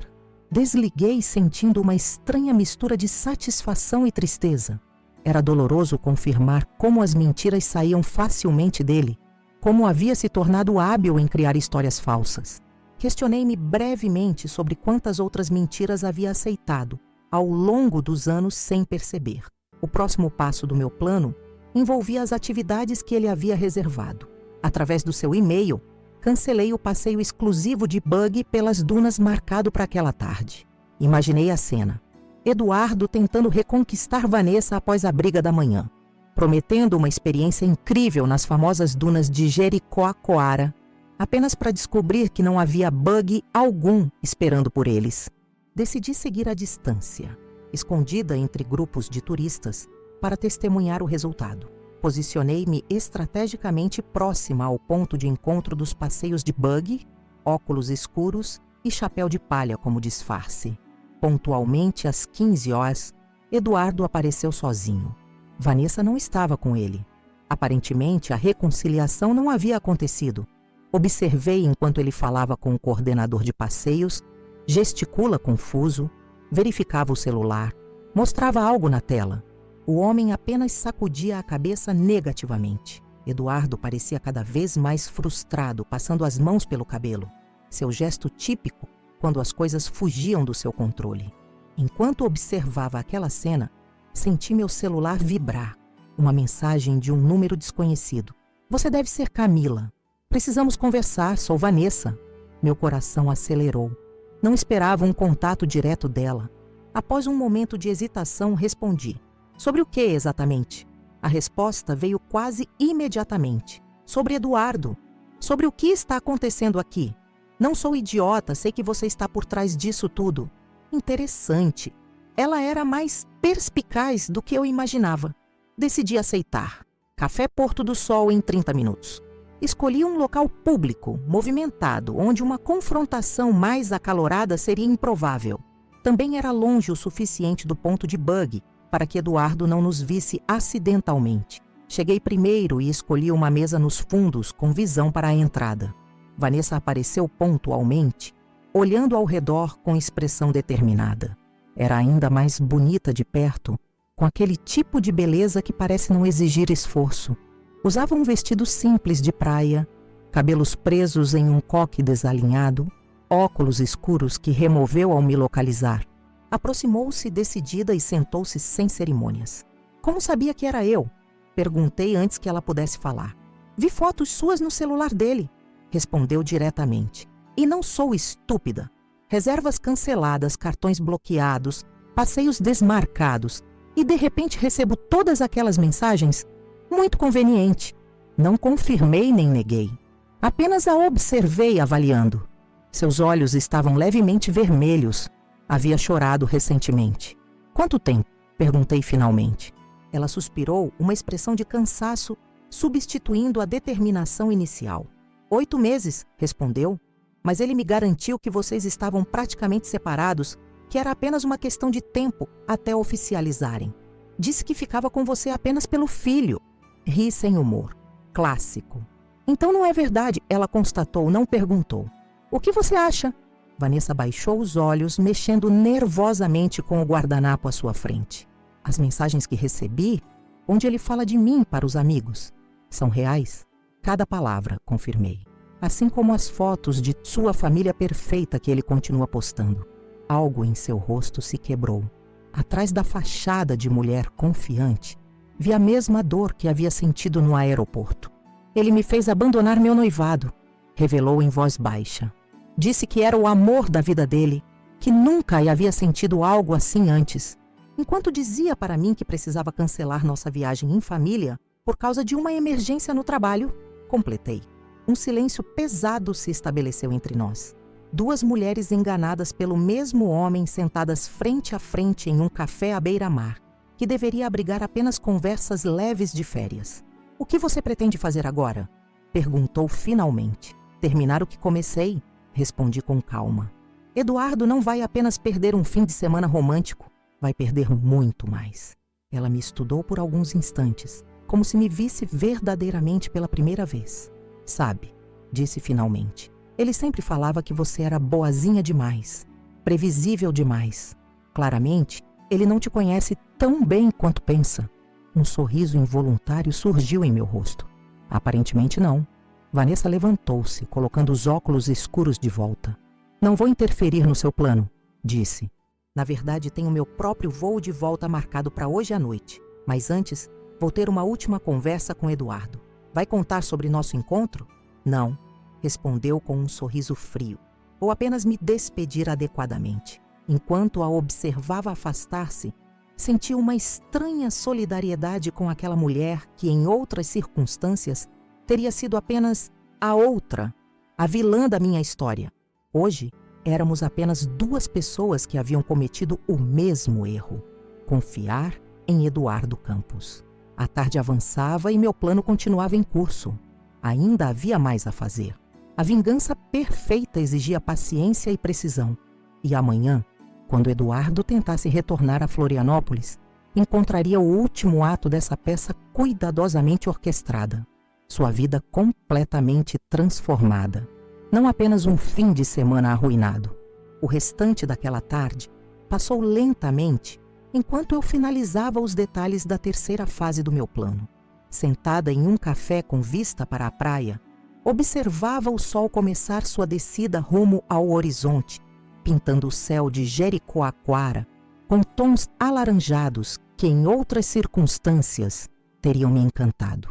Desliguei sentindo uma estranha mistura de satisfação e tristeza. Era doloroso confirmar como as mentiras saíam facilmente dele, como havia se tornado hábil em criar histórias falsas. Questionei-me brevemente sobre quantas outras mentiras havia aceitado ao longo dos anos sem perceber. O próximo passo do meu plano envolvia as atividades que ele havia reservado. Através do seu e-mail, cancelei o passeio exclusivo de buggy pelas dunas marcado para aquela tarde. Imaginei a cena. Eduardo tentando reconquistar Vanessa após a briga da manhã, prometendo uma experiência incrível nas famosas dunas de Jericoacoara, apenas para descobrir que não havia bug algum esperando por eles. Decidi seguir a distância, escondida entre grupos de turistas, para testemunhar o resultado. Posicionei-me estrategicamente próxima ao ponto de encontro dos passeios de buggy, óculos escuros e chapéu de palha como disfarce. Pontualmente às 15 horas, Eduardo apareceu sozinho. Vanessa não estava com ele. Aparentemente, a reconciliação não havia acontecido. Observei enquanto ele falava com o coordenador de passeios, gesticula confuso, verificava o celular, mostrava algo na tela. O homem apenas sacudia a cabeça negativamente. Eduardo parecia cada vez mais frustrado, passando as mãos pelo cabelo. Seu gesto típico quando as coisas fugiam do seu controle. Enquanto observava aquela cena, senti meu celular vibrar. Uma mensagem de um número desconhecido. Você deve ser Camila. Precisamos conversar, sou Vanessa. Meu coração acelerou. Não esperava um contato direto dela. Após um momento de hesitação, respondi. Sobre o que exatamente? A resposta veio quase imediatamente. Sobre Eduardo. Sobre o que está acontecendo aqui. Não sou idiota, sei que você está por trás disso tudo. Interessante. Ela era mais perspicaz do que eu imaginava. Decidi aceitar. Café Porto do Sol em 30 minutos. Escolhi um local público, movimentado, onde uma confrontação mais acalorada seria improvável. Também era longe o suficiente do ponto de buggy para que Eduardo não nos visse acidentalmente. Cheguei primeiro e escolhi uma mesa nos fundos com visão para a entrada. Vanessa apareceu pontualmente, olhando ao redor com expressão determinada. Era ainda mais bonita de perto, com aquele tipo de beleza que parece não exigir esforço. Usava um vestido simples de praia, cabelos presos em um coque desalinhado, óculos escuros que removeu ao me localizar. Aproximou-se decidida e sentou-se sem cerimônias. Como sabia que era eu? Perguntei antes que ela pudesse falar. Vi fotos suas no celular dele, respondeu diretamente. E não sou estúpida. Reservas canceladas, cartões bloqueados, passeios desmarcados. E de repente recebo todas aquelas mensagens? Muito conveniente. Não confirmei nem neguei. Apenas a observei avaliando. Seus olhos estavam levemente vermelhos. Havia chorado recentemente. Quanto tempo? Perguntei finalmente. Ela suspirou, uma expressão de cansaço, substituindo a determinação inicial. 8 meses, respondeu. Mas ele me garantiu que vocês estavam praticamente separados, que era apenas uma questão de tempo até oficializarem. Disse que ficava com você apenas pelo filho. Ri sem humor. Clássico. Então não é verdade, ela constatou, não perguntou. O que você acha? Vanessa baixou os olhos, mexendo nervosamente com o guardanapo à sua frente. As mensagens que recebi, onde ele fala de mim para os amigos, são reais? Cada palavra, confirmei. Assim como as fotos de sua família perfeita que ele continua postando. Algo em seu rosto se quebrou. Atrás da fachada de mulher confiante, vi a mesma dor que havia sentido no aeroporto. Ele me fez abandonar meu noivado, revelou em voz baixa. Disse que era o amor da vida dele, que nunca havia sentido algo assim antes. Enquanto dizia para mim que precisava cancelar nossa viagem em família por causa de uma emergência no trabalho, completei. Um silêncio pesado se estabeleceu entre nós. 2 mulheres enganadas pelo mesmo homem sentadas frente a frente em um café à beira-mar, que deveria abrigar apenas conversas leves de férias. O que você pretende fazer agora? Perguntou finalmente. Terminar o que comecei? Respondi com calma. Eduardo não vai apenas perder um fim de semana romântico, vai perder muito mais. Ela me estudou por alguns instantes, como se me visse verdadeiramente pela primeira vez. Sabe, disse finalmente, ele sempre falava que você era boazinha demais, previsível demais. Claramente, ele não te conhece tão bem quanto pensa. Um sorriso involuntário surgiu em meu rosto. Aparentemente não. Vanessa levantou-se, colocando os óculos escuros de volta. Não vou interferir no seu plano, disse. Na verdade, tenho meu próprio voo de volta marcado para hoje à noite. Mas antes, vou ter uma última conversa com Eduardo. Vai contar sobre nosso encontro? Não, respondeu com um sorriso frio. Vou apenas me despedir adequadamente. Enquanto a observava afastar-se, senti uma estranha solidariedade com aquela mulher que, em outras circunstâncias, teria sido apenas a outra a vilã da minha história. Hoje, éramos apenas duas pessoas que haviam cometido o mesmo erro: confiar em Eduardo Campos. A tarde avançava e meu plano continuava em curso. Ainda havia mais a fazer. A vingança perfeita exigia paciência e precisão. E amanhã, quando Eduardo tentasse retornar a Florianópolis, encontraria o último ato dessa peça cuidadosamente orquestrada. Sua vida completamente transformada. Não apenas um fim de semana arruinado. O restante daquela tarde passou lentamente enquanto eu finalizava os detalhes da terceira fase do meu plano. Sentada em um café com vista para a praia, observava o sol começar sua descida rumo ao horizonte, pintando o céu de Jericoacoara com tons alaranjados que em outras circunstâncias teriam me encantado.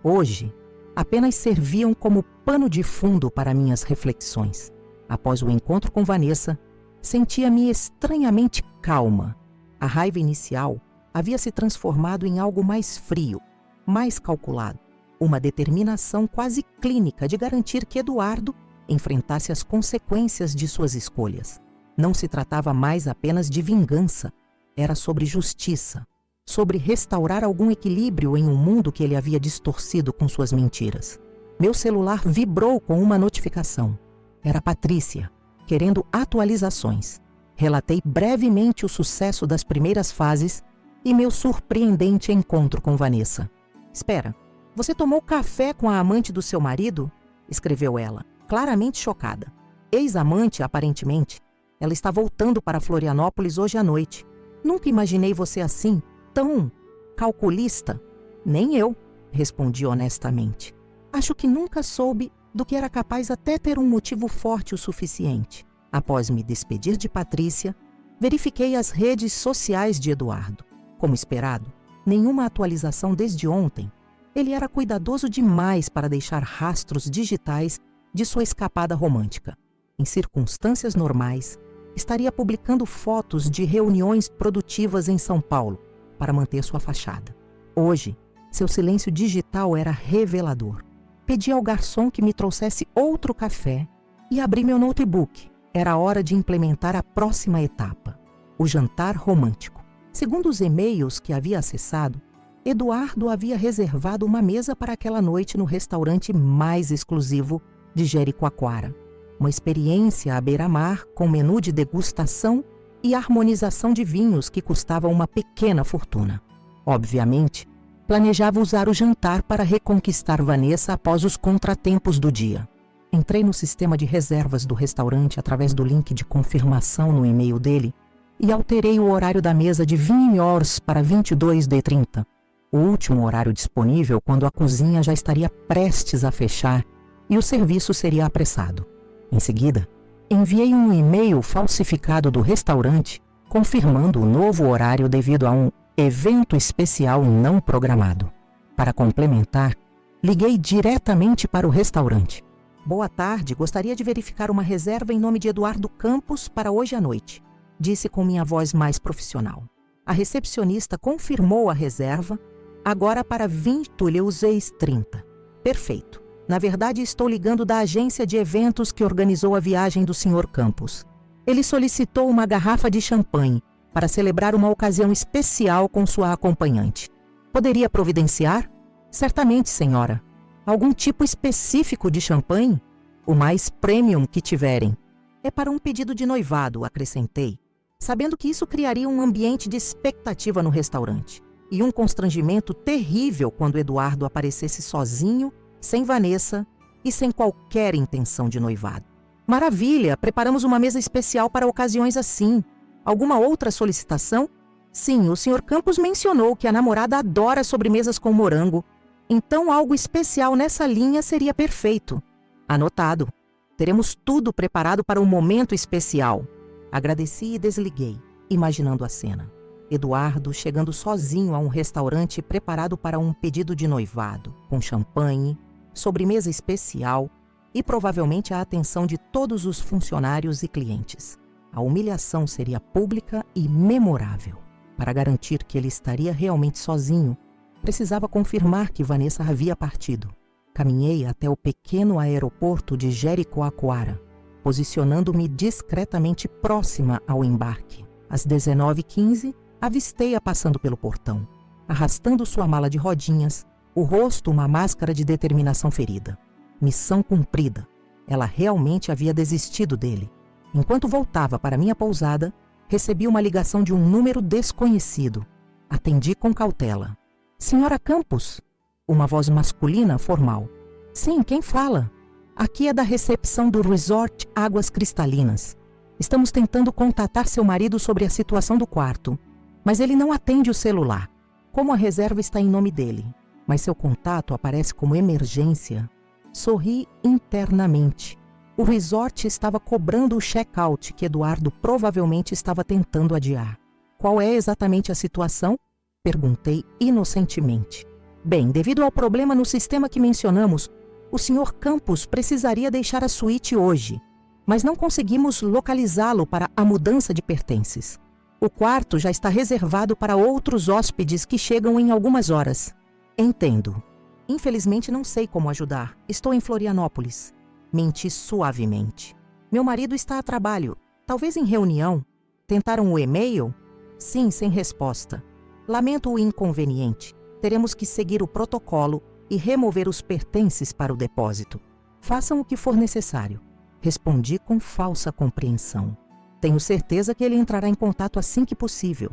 Hoje, apenas serviam como pano de fundo para minhas reflexões. Após o encontro com Vanessa, sentia-me estranhamente calma. A raiva inicial havia se transformado em algo mais frio, mais calculado, uma determinação quase clínica de garantir que Eduardo enfrentasse as consequências de suas escolhas. Não se tratava mais apenas de vingança, era sobre justiça, sobre restaurar algum equilíbrio em um mundo que ele havia distorcido com suas mentiras. Meu celular vibrou com uma notificação. Era Patrícia, querendo atualizações. Relatei brevemente o sucesso das primeiras fases e meu surpreendente encontro com Vanessa. "Espera, você tomou café com a amante do seu marido?" escreveu ela, claramente chocada. Ex-amante, aparentemente. Ela está voltando para Florianópolis hoje à noite. "Nunca imaginei você assim, tão calculista." "Nem eu", respondi honestamente. "Acho que nunca soube do que era capaz até ter um motivo forte o suficiente." Após me despedir de Patrícia, verifiquei as redes sociais de Eduardo. Como esperado, nenhuma atualização desde ontem. Ele era cuidadoso demais para deixar rastros digitais de sua escapada romântica. Em circunstâncias normais, estaria publicando fotos de reuniões produtivas em São Paulo para manter sua fachada. Hoje, seu silêncio digital era revelador. Pedi ao garçom que me trouxesse outro café e abri meu notebook. Era hora de implementar a próxima etapa, o jantar romântico. Segundo os e-mails que havia acessado, Eduardo havia reservado uma mesa para aquela noite no restaurante mais exclusivo de Jericoacoara. Uma experiência à beira-mar com menu de degustação e harmonização de vinhos que custava uma pequena fortuna. Obviamente, planejava usar o jantar para reconquistar Vanessa após os contratempos do dia. Entrei no sistema de reservas do restaurante através do link de confirmação no e-mail dele e alterei o horário da mesa de 20 horas para 22h30, o último horário disponível quando a cozinha já estaria prestes a fechar e o serviço seria apressado. Em seguida, enviei um e-mail falsificado do restaurante confirmando o novo horário devido a um evento especial não programado. Para complementar, liguei diretamente para o restaurante. "Boa tarde, gostaria de verificar uma reserva em nome de Eduardo Campos para hoje à noite", disse com minha voz mais profissional. A recepcionista confirmou a reserva, agora para 20h30. "Perfeito. Na verdade, estou ligando da agência de eventos que organizou a viagem do Sr. Campos. Ele solicitou uma garrafa de champanhe para celebrar uma ocasião especial com sua acompanhante. Poderia providenciar?" "Certamente, senhora. Algum tipo específico de champanhe? O mais premium que tiverem." "É para um pedido de noivado", acrescentei, sabendo que isso criaria um ambiente de expectativa no restaurante e um constrangimento terrível quando Eduardo aparecesse sozinho, sem Vanessa e sem qualquer intenção de noivado. "Maravilha, preparamos uma mesa especial para ocasiões assim. Alguma outra solicitação?" "Sim, o Sr. Campos mencionou que a namorada adora sobremesas com morango. Então algo especial nessa linha seria perfeito." "Anotado. Teremos tudo preparado para um momento especial." Agradeci e desliguei, imaginando a cena. Eduardo chegando sozinho a um restaurante preparado para um pedido de noivado, com champanhe, sobremesa especial e provavelmente a atenção de todos os funcionários e clientes. A humilhação seria pública e memorável. Para garantir que ele estaria realmente sozinho, precisava confirmar que Vanessa havia partido. Caminhei até o pequeno aeroporto de Jericoacoara, posicionando-me discretamente próxima ao embarque. Às 19h15, avistei-a passando pelo portão, arrastando sua mala de rodinhas, o rosto uma máscara de determinação ferida. Missão cumprida. Ela realmente havia desistido dele. Enquanto voltava para minha pousada, recebi uma ligação de um número desconhecido. Atendi com cautela. Senhora Campos? Uma voz masculina formal. Sim, quem fala? Aqui é da recepção do Resort Águas Cristalinas. Estamos tentando contatar seu marido sobre a situação do quarto, mas ele não atende o celular. Como a reserva está em nome dele, mas seu contato aparece como emergência, sorri internamente. O resort estava cobrando o check-out que Eduardo provavelmente estava tentando adiar. Qual é exatamente a situação? Perguntei inocentemente. Bem, devido ao problema no sistema que mencionamos, o Sr. Campos precisaria deixar a suíte hoje, mas não conseguimos localizá-lo para a mudança de pertences. O quarto já está reservado para outros hóspedes que chegam em algumas horas. Entendo. Infelizmente não sei como ajudar. Estou em Florianópolis. Menti suavemente. Meu marido está a trabalho. Talvez em reunião. Tentaram o e-mail? Sim, sem resposta. Lamento o inconveniente. Teremos que seguir o protocolo e remover os pertences para o depósito. Façam o que for necessário. Respondi com falsa compreensão. Tenho certeza que ele entrará em contato assim que possível.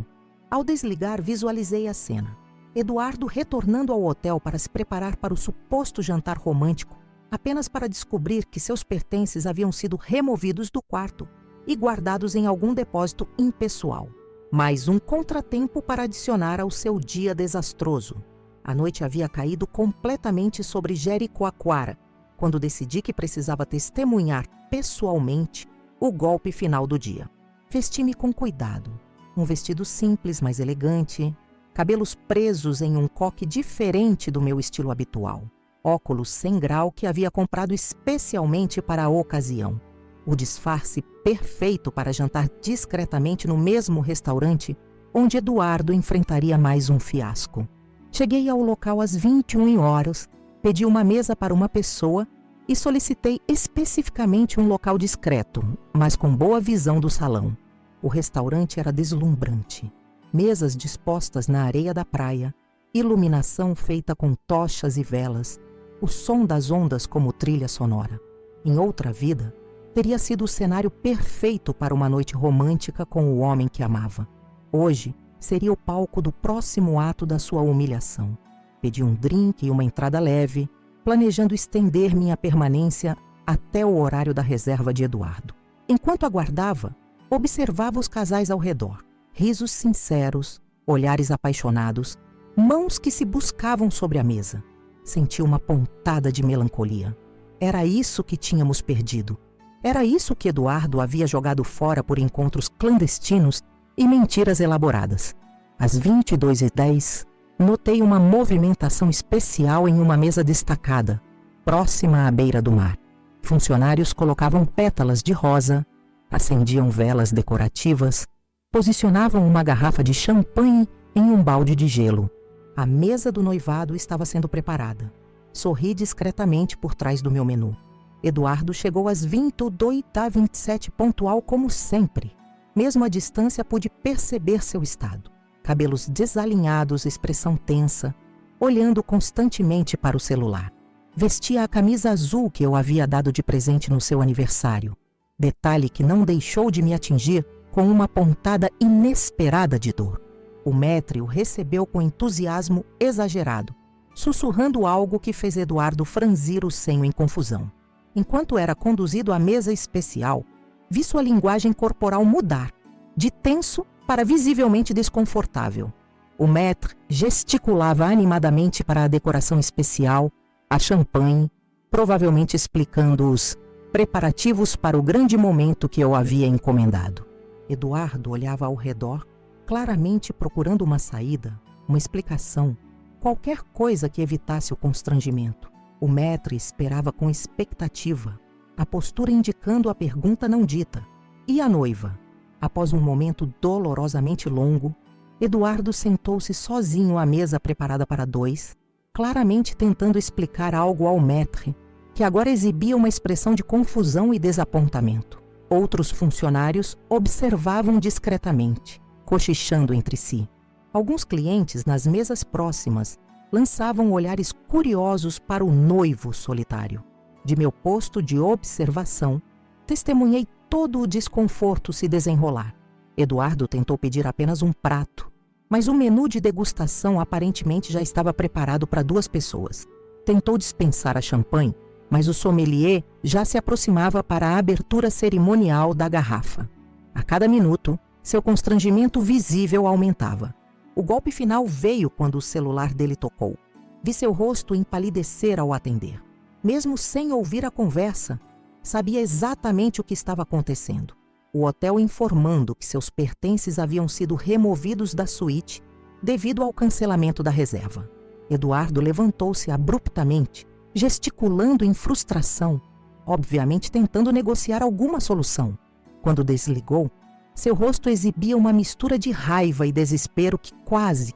Ao desligar, visualizei a cena. Eduardo retornando ao hotel para se preparar para o suposto jantar romântico, apenas para descobrir que seus pertences haviam sido removidos do quarto e guardados em algum depósito impessoal. Mais um contratempo para adicionar ao seu dia desastroso. A noite havia caído completamente sobre Jericoacoara, quando decidi que precisava testemunhar pessoalmente o golpe final do dia. Vesti-me com cuidado. Um vestido simples, mas elegante, cabelos presos em um coque diferente do meu estilo habitual, óculos sem grau que havia comprado especialmente para a ocasião. O disfarce perfeito para jantar discretamente no mesmo restaurante onde Eduardo enfrentaria mais um fiasco. Cheguei ao local às 21h, pedi uma mesa para uma pessoa e solicitei especificamente um local discreto, mas com boa visão do salão. O restaurante era deslumbrante. Mesas dispostas na areia da praia, iluminação feita com tochas e velas, o som das ondas como trilha sonora. Em outra vida, teria sido o cenário perfeito para uma noite romântica com o homem que amava. Hoje, seria o palco do próximo ato da sua humilhação. Pedi um drink e uma entrada leve, planejando estender minha permanência até o horário da reserva de Eduardo. Enquanto aguardava, observava os casais ao redor. Risos sinceros, olhares apaixonados, mãos que se buscavam sobre a mesa. Senti uma pontada de melancolia. Era isso que tínhamos perdido. Era isso que Eduardo havia jogado fora por encontros clandestinos e mentiras elaboradas. Às 22h10, notei uma movimentação especial em uma mesa destacada, próxima à beira do mar. Funcionários colocavam pétalas de rosa, acendiam velas decorativas, posicionavam uma garrafa de champanhe em um balde de gelo. A mesa do noivado estava sendo preparada. Sorri discretamente por trás do meu menu. Eduardo chegou às 22h27 pontual como sempre. Mesmo à distância pude perceber seu estado. Cabelos desalinhados, expressão tensa, olhando constantemente para o celular. Vestia a camisa azul que eu havia dado de presente no seu aniversário. Detalhe que não deixou de me atingir com uma pontada inesperada de dor. O maître o recebeu com entusiasmo exagerado, sussurrando algo que fez Eduardo franzir o senho em confusão. Enquanto era conduzido à mesa especial, vi sua linguagem corporal mudar, de tenso para visivelmente desconfortável. O maître gesticulava animadamente para a decoração especial, a champanhe, provavelmente explicando os preparativos para o grande momento que eu havia encomendado. Eduardo olhava ao redor, claramente procurando uma saída, uma explicação, qualquer coisa que evitasse o constrangimento. O maître esperava com expectativa, a postura indicando a pergunta não dita. E a noiva? Após um momento dolorosamente longo, Eduardo sentou-se sozinho à mesa preparada para dois, claramente tentando explicar algo ao maître, que agora exibia uma expressão de confusão e desapontamento. Outros funcionários observavam discretamente, cochichando entre si. Alguns clientes nas mesas próximas lançavam olhares curiosos para o noivo solitário. De meu posto de observação, testemunhei todo o desconforto se desenrolar. Eduardo tentou pedir apenas um prato, mas o menu de degustação aparentemente já estava preparado para 2 pessoas. Tentou dispensar a champanhe, mas o sommelier já se aproximava para a abertura cerimonial da garrafa. A cada minuto, seu constrangimento visível aumentava. O golpe final veio quando o celular dele tocou. Vi seu rosto empalidecer ao atender. Mesmo sem ouvir a conversa, sabia exatamente o que estava acontecendo. O hotel informando que seus pertences haviam sido removidos da suíte devido ao cancelamento da reserva. Eduardo levantou-se abruptamente, gesticulando em frustração, obviamente tentando negociar alguma solução. Quando desligou, seu rosto exibia uma mistura de raiva e desespero que quase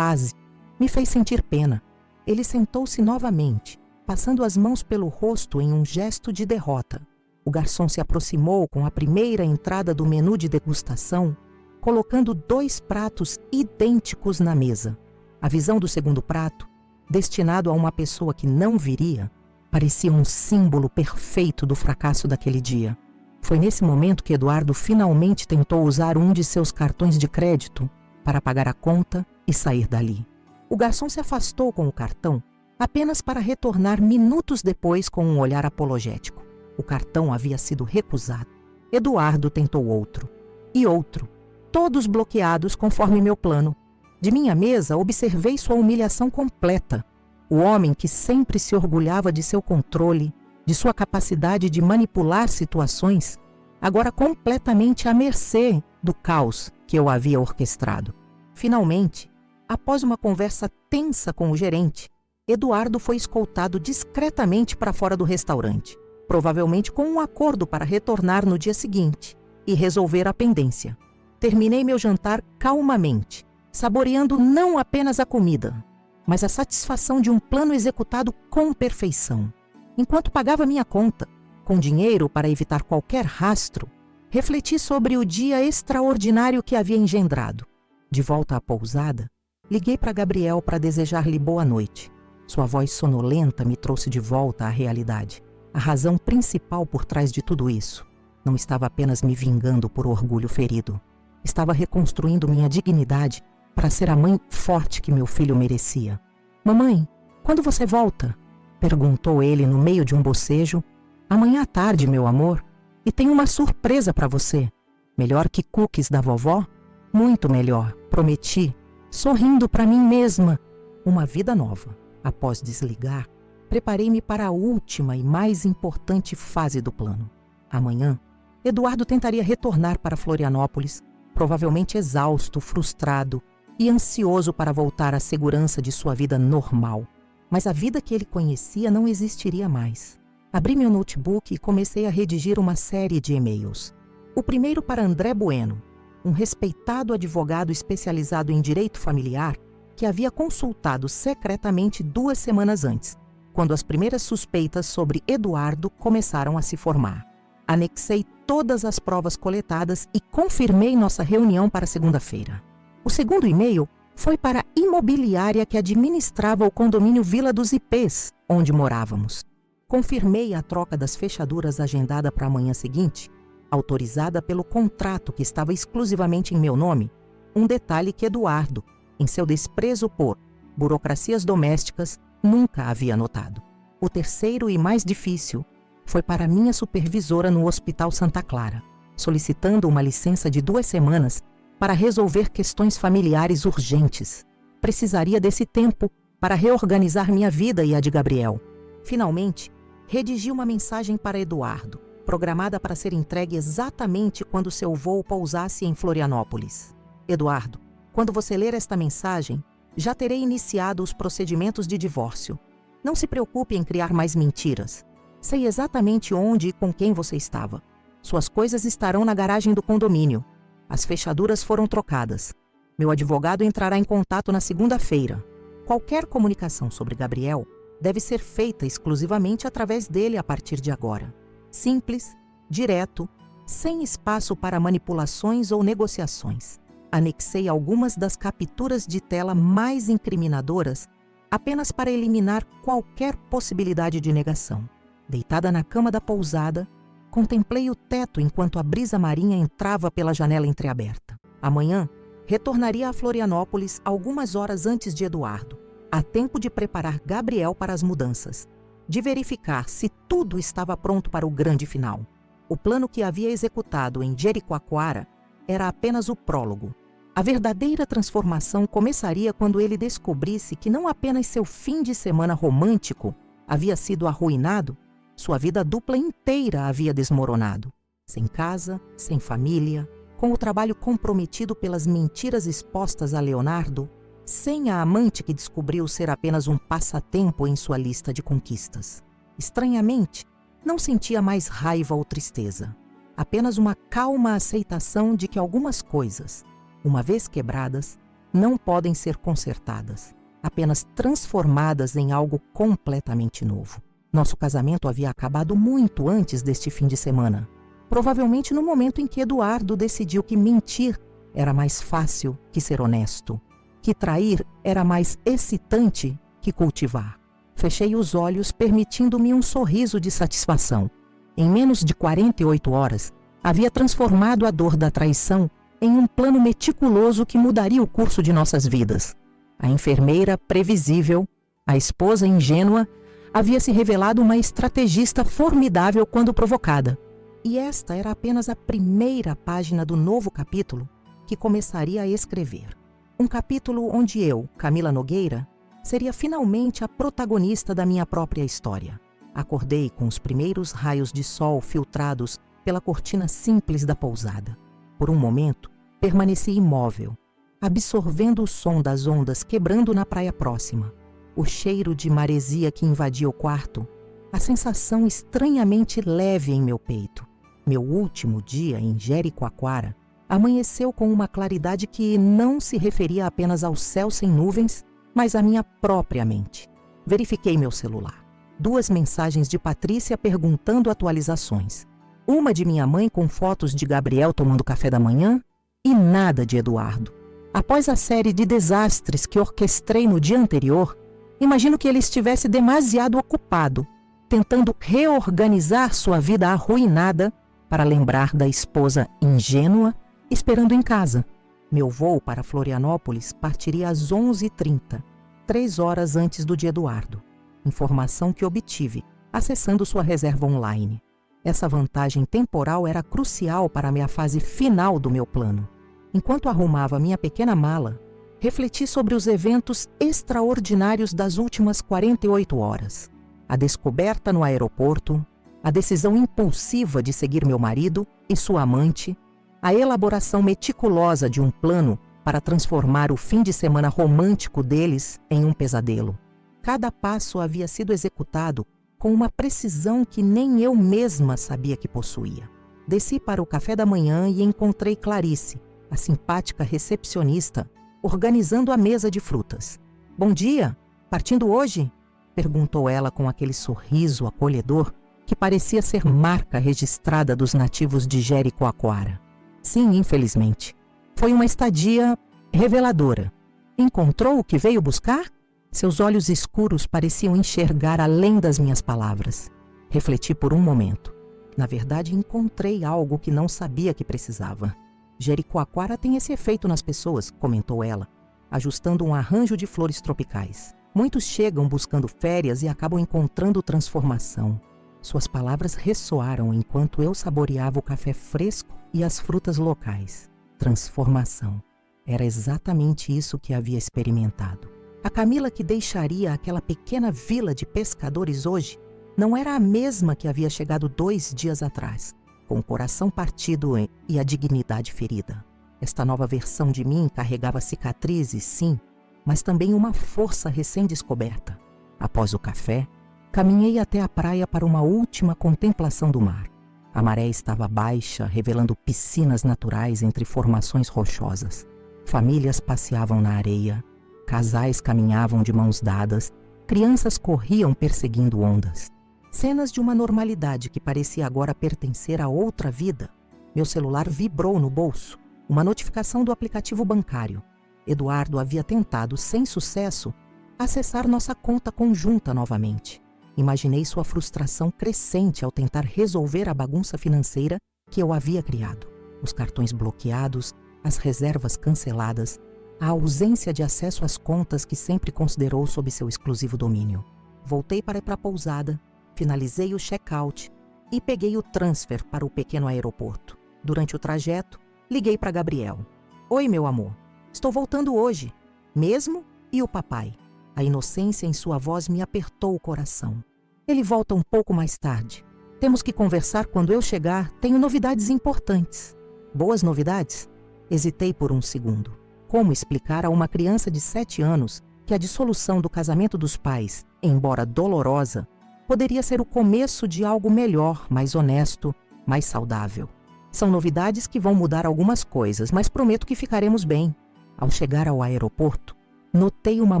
me fez sentir pena. Ele sentou-se novamente, passando as mãos pelo rosto em um gesto de derrota. O garçom se aproximou com a primeira entrada do menu de degustação, colocando 2 pratos idênticos na mesa. A visão do segundo prato, destinado a uma pessoa que não viria, parecia um símbolo perfeito do fracasso daquele dia. Foi nesse momento que Eduardo finalmente tentou usar um de seus cartões de crédito para pagar a conta e sair dali. O garçom se afastou com o cartão apenas para retornar minutos depois com um olhar apologético. O cartão havia sido recusado. Eduardo tentou outro. E outro. Todos bloqueados conforme meu plano. De minha mesa, observei sua humilhação completa. O homem que sempre se orgulhava de seu controle, de sua capacidade de manipular situações, agora completamente à mercê do caos que eu havia orquestrado. Finalmente, após uma conversa tensa com o gerente, Eduardo foi escoltado discretamente para fora do restaurante, provavelmente com um acordo para retornar no dia seguinte e resolver a pendência. Terminei meu jantar calmamente, saboreando não apenas a comida, mas a satisfação de um plano executado com perfeição. Enquanto pagava minha conta, com dinheiro para evitar qualquer rastro, refleti sobre o dia extraordinário que havia engendrado. De volta à pousada, liguei para Gabriel para desejar-lhe boa noite. Sua voz sonolenta me trouxe de volta à realidade. A razão principal por trás de tudo isso não estava apenas me vingando por orgulho ferido. Estava reconstruindo minha dignidade para ser a mãe forte que meu filho merecia. Mamãe, quando você volta? Perguntou ele no meio de um bocejo. Amanhã à tarde, meu amor, e tenho uma surpresa para você. Melhor que cookies da vovó? Muito melhor, prometi, sorrindo para mim mesma. Uma vida nova. Após desligar, preparei-me para a última e mais importante fase do plano. Amanhã, Eduardo tentaria retornar para Florianópolis, provavelmente exausto, frustrado e ansioso para voltar à segurança de sua vida normal. Mas a vida que ele conhecia não existiria mais. Abri meu notebook e comecei a redigir uma série de e-mails. O primeiro para André Bueno, um respeitado advogado especializado em direito familiar que havia consultado secretamente 2 semanas antes, quando as primeiras suspeitas sobre Eduardo começaram a se formar. Anexei todas as provas coletadas e confirmei nossa reunião para segunda-feira. O segundo e-mail foi para a imobiliária que administrava o condomínio Vila dos Ipês, onde morávamos. Confirmei a troca das fechaduras agendada para a manhã seguinte, autorizada pelo contrato que estava exclusivamente em meu nome, um detalhe que Eduardo, em seu desprezo por burocracias domésticas, nunca havia notado. O terceiro e mais difícil foi para minha supervisora no Hospital Santa Clara, solicitando uma licença de 2 semanas para resolver questões familiares urgentes. Precisaria desse tempo para reorganizar minha vida e a de Gabriel. Finalmente, redigi uma mensagem para Eduardo, programada para ser entregue exatamente quando seu voo pousasse em Florianópolis. Eduardo, quando você ler esta mensagem, já terei iniciado os procedimentos de divórcio. Não se preocupe em criar mais mentiras. Sei exatamente onde e com quem você estava. Suas coisas estarão na garagem do condomínio. As fechaduras foram trocadas. Meu advogado entrará em contato na segunda-feira. Qualquer comunicação sobre Gabriel deve ser feita exclusivamente através dele a partir de agora. Simples, direto, sem espaço para manipulações ou negociações. Anexei algumas das capturas de tela mais incriminadoras apenas para eliminar qualquer possibilidade de negação. Deitada na cama da pousada, contemplei o teto enquanto a brisa marinha entrava pela janela entreaberta. Amanhã, retornaria a Florianópolis algumas horas antes de Eduardo, a tempo de preparar Gabriel para as mudanças, de verificar se tudo estava pronto para o grande final. O plano que havia executado em Jericoacoara era apenas o prólogo. A verdadeira transformação começaria quando ele descobrisse que não apenas seu fim de semana romântico havia sido arruinado, sua vida dupla inteira havia desmoronado. Sem casa, sem família, com o trabalho comprometido pelas mentiras expostas a Leonardo, sem a amante que descobriu ser apenas um passatempo em sua lista de conquistas. Estranhamente, não sentia mais raiva ou tristeza, apenas uma calma aceitação de que algumas coisas, uma vez quebradas, não podem ser consertadas, apenas transformadas em algo completamente novo. Nosso casamento havia acabado muito antes deste fim de semana, provavelmente no momento em que Eduardo decidiu que mentir era mais fácil que ser honesto, que trair era mais excitante que cultivar. Fechei os olhos, permitindo-me um sorriso de satisfação. Em menos de 48 horas, havia transformado a dor da traição em um plano meticuloso que mudaria o curso de nossas vidas. A enfermeira previsível, a esposa ingênua, havia se revelado uma estrategista formidável quando provocada. E esta era apenas a primeira página do novo capítulo que começaria a escrever. Um capítulo onde eu, Camila Nogueira, seria finalmente a protagonista da minha própria história. Acordei com os primeiros raios de sol filtrados pela cortina simples da pousada. Por um momento, permaneci imóvel, absorvendo o som das ondas quebrando na praia próxima, o cheiro de maresia que invadia o quarto, a sensação estranhamente leve em meu peito. Meu último dia em Jericoacoara amanheceu com uma claridade que não se referia apenas ao céu sem nuvens, mas à minha própria mente. Verifiquei meu celular. 2 mensagens de Patrícia perguntando atualizações. Uma de minha mãe com fotos de Gabriel tomando café da manhã e nada de Eduardo. Após a série de desastres que orquestrei no dia anterior, imagino que ele estivesse demasiado ocupado, tentando reorganizar sua vida arruinada para lembrar da esposa ingênua esperando em casa. Meu voo para Florianópolis partiria às 11h30, 3 horas antes do de Eduardo. Informação que obtive, acessando sua reserva online. Essa vantagem temporal era crucial para a minha fase final do meu plano. Enquanto arrumava minha pequena mala, refleti sobre os eventos extraordinários das últimas 48 horas. A descoberta no aeroporto, a decisão impulsiva de seguir meu marido e sua amante, a elaboração meticulosa de um plano para transformar o fim de semana romântico deles em um pesadelo. Cada passo havia sido executado com uma precisão que nem eu mesma sabia que possuía. Desci para o café da manhã e encontrei Clarice, a simpática recepcionista, organizando a mesa de frutas. "Bom dia! Partindo hoje?" perguntou ela com aquele sorriso acolhedor que parecia ser marca registrada dos nativos de Jericoacoara. Sim, infelizmente. Foi uma estadia reveladora. Encontrou o que veio buscar? Seus olhos escuros pareciam enxergar além das minhas palavras. Refleti por um momento. Na verdade, encontrei algo que não sabia que precisava. Jericoacoara tem esse efeito nas pessoas, comentou ela, ajustando um arranjo de flores tropicais. Muitos chegam buscando férias e acabam encontrando transformação. Suas palavras ressoaram enquanto eu saboreava o café fresco e as frutas locais. Transformação. Era exatamente isso que havia experimentado. A Camila que deixaria aquela pequena vila de pescadores hoje não era a mesma que havia chegado 2 dias atrás, com o coração partido e a dignidade ferida. Esta nova versão de mim carregava cicatrizes, sim, mas também uma força recém-descoberta. Após o café, caminhei até a praia para uma última contemplação do mar. A maré estava baixa, revelando piscinas naturais entre formações rochosas. Famílias passeavam na areia. casais caminhavam de mãos dadas, crianças corriam perseguindo ondas. Cenas de uma normalidade que parecia agora pertencer a outra vida. Meu celular vibrou no bolso. Uma notificação do aplicativo bancário. Eduardo havia tentado, sem sucesso, acessar nossa conta conjunta novamente. Imaginei sua frustração crescente ao tentar resolver a bagunça financeira que eu havia criado. Os cartões bloqueados, as reservas canceladas, a ausência de acesso às contas que sempre considerou sob seu exclusivo domínio. Voltei para ir para a pousada, finalizei o check-out e peguei o transfer para o pequeno aeroporto. Durante o trajeto, liguei para Gabriel. Oi, meu amor. Estou voltando hoje. Mesmo? E o papai? A inocência em sua voz me apertou o coração. Ele volta um pouco mais tarde. Temos que conversar quando eu chegar. Tenho novidades importantes. Boas novidades? Hesitei por um segundo. Como explicar a uma criança de 7 anos que a dissolução do casamento dos pais, embora dolorosa, poderia ser o começo de algo melhor, mais honesto, mais saudável? São novidades que vão mudar algumas coisas, mas prometo que ficaremos bem. Ao chegar ao aeroporto, notei uma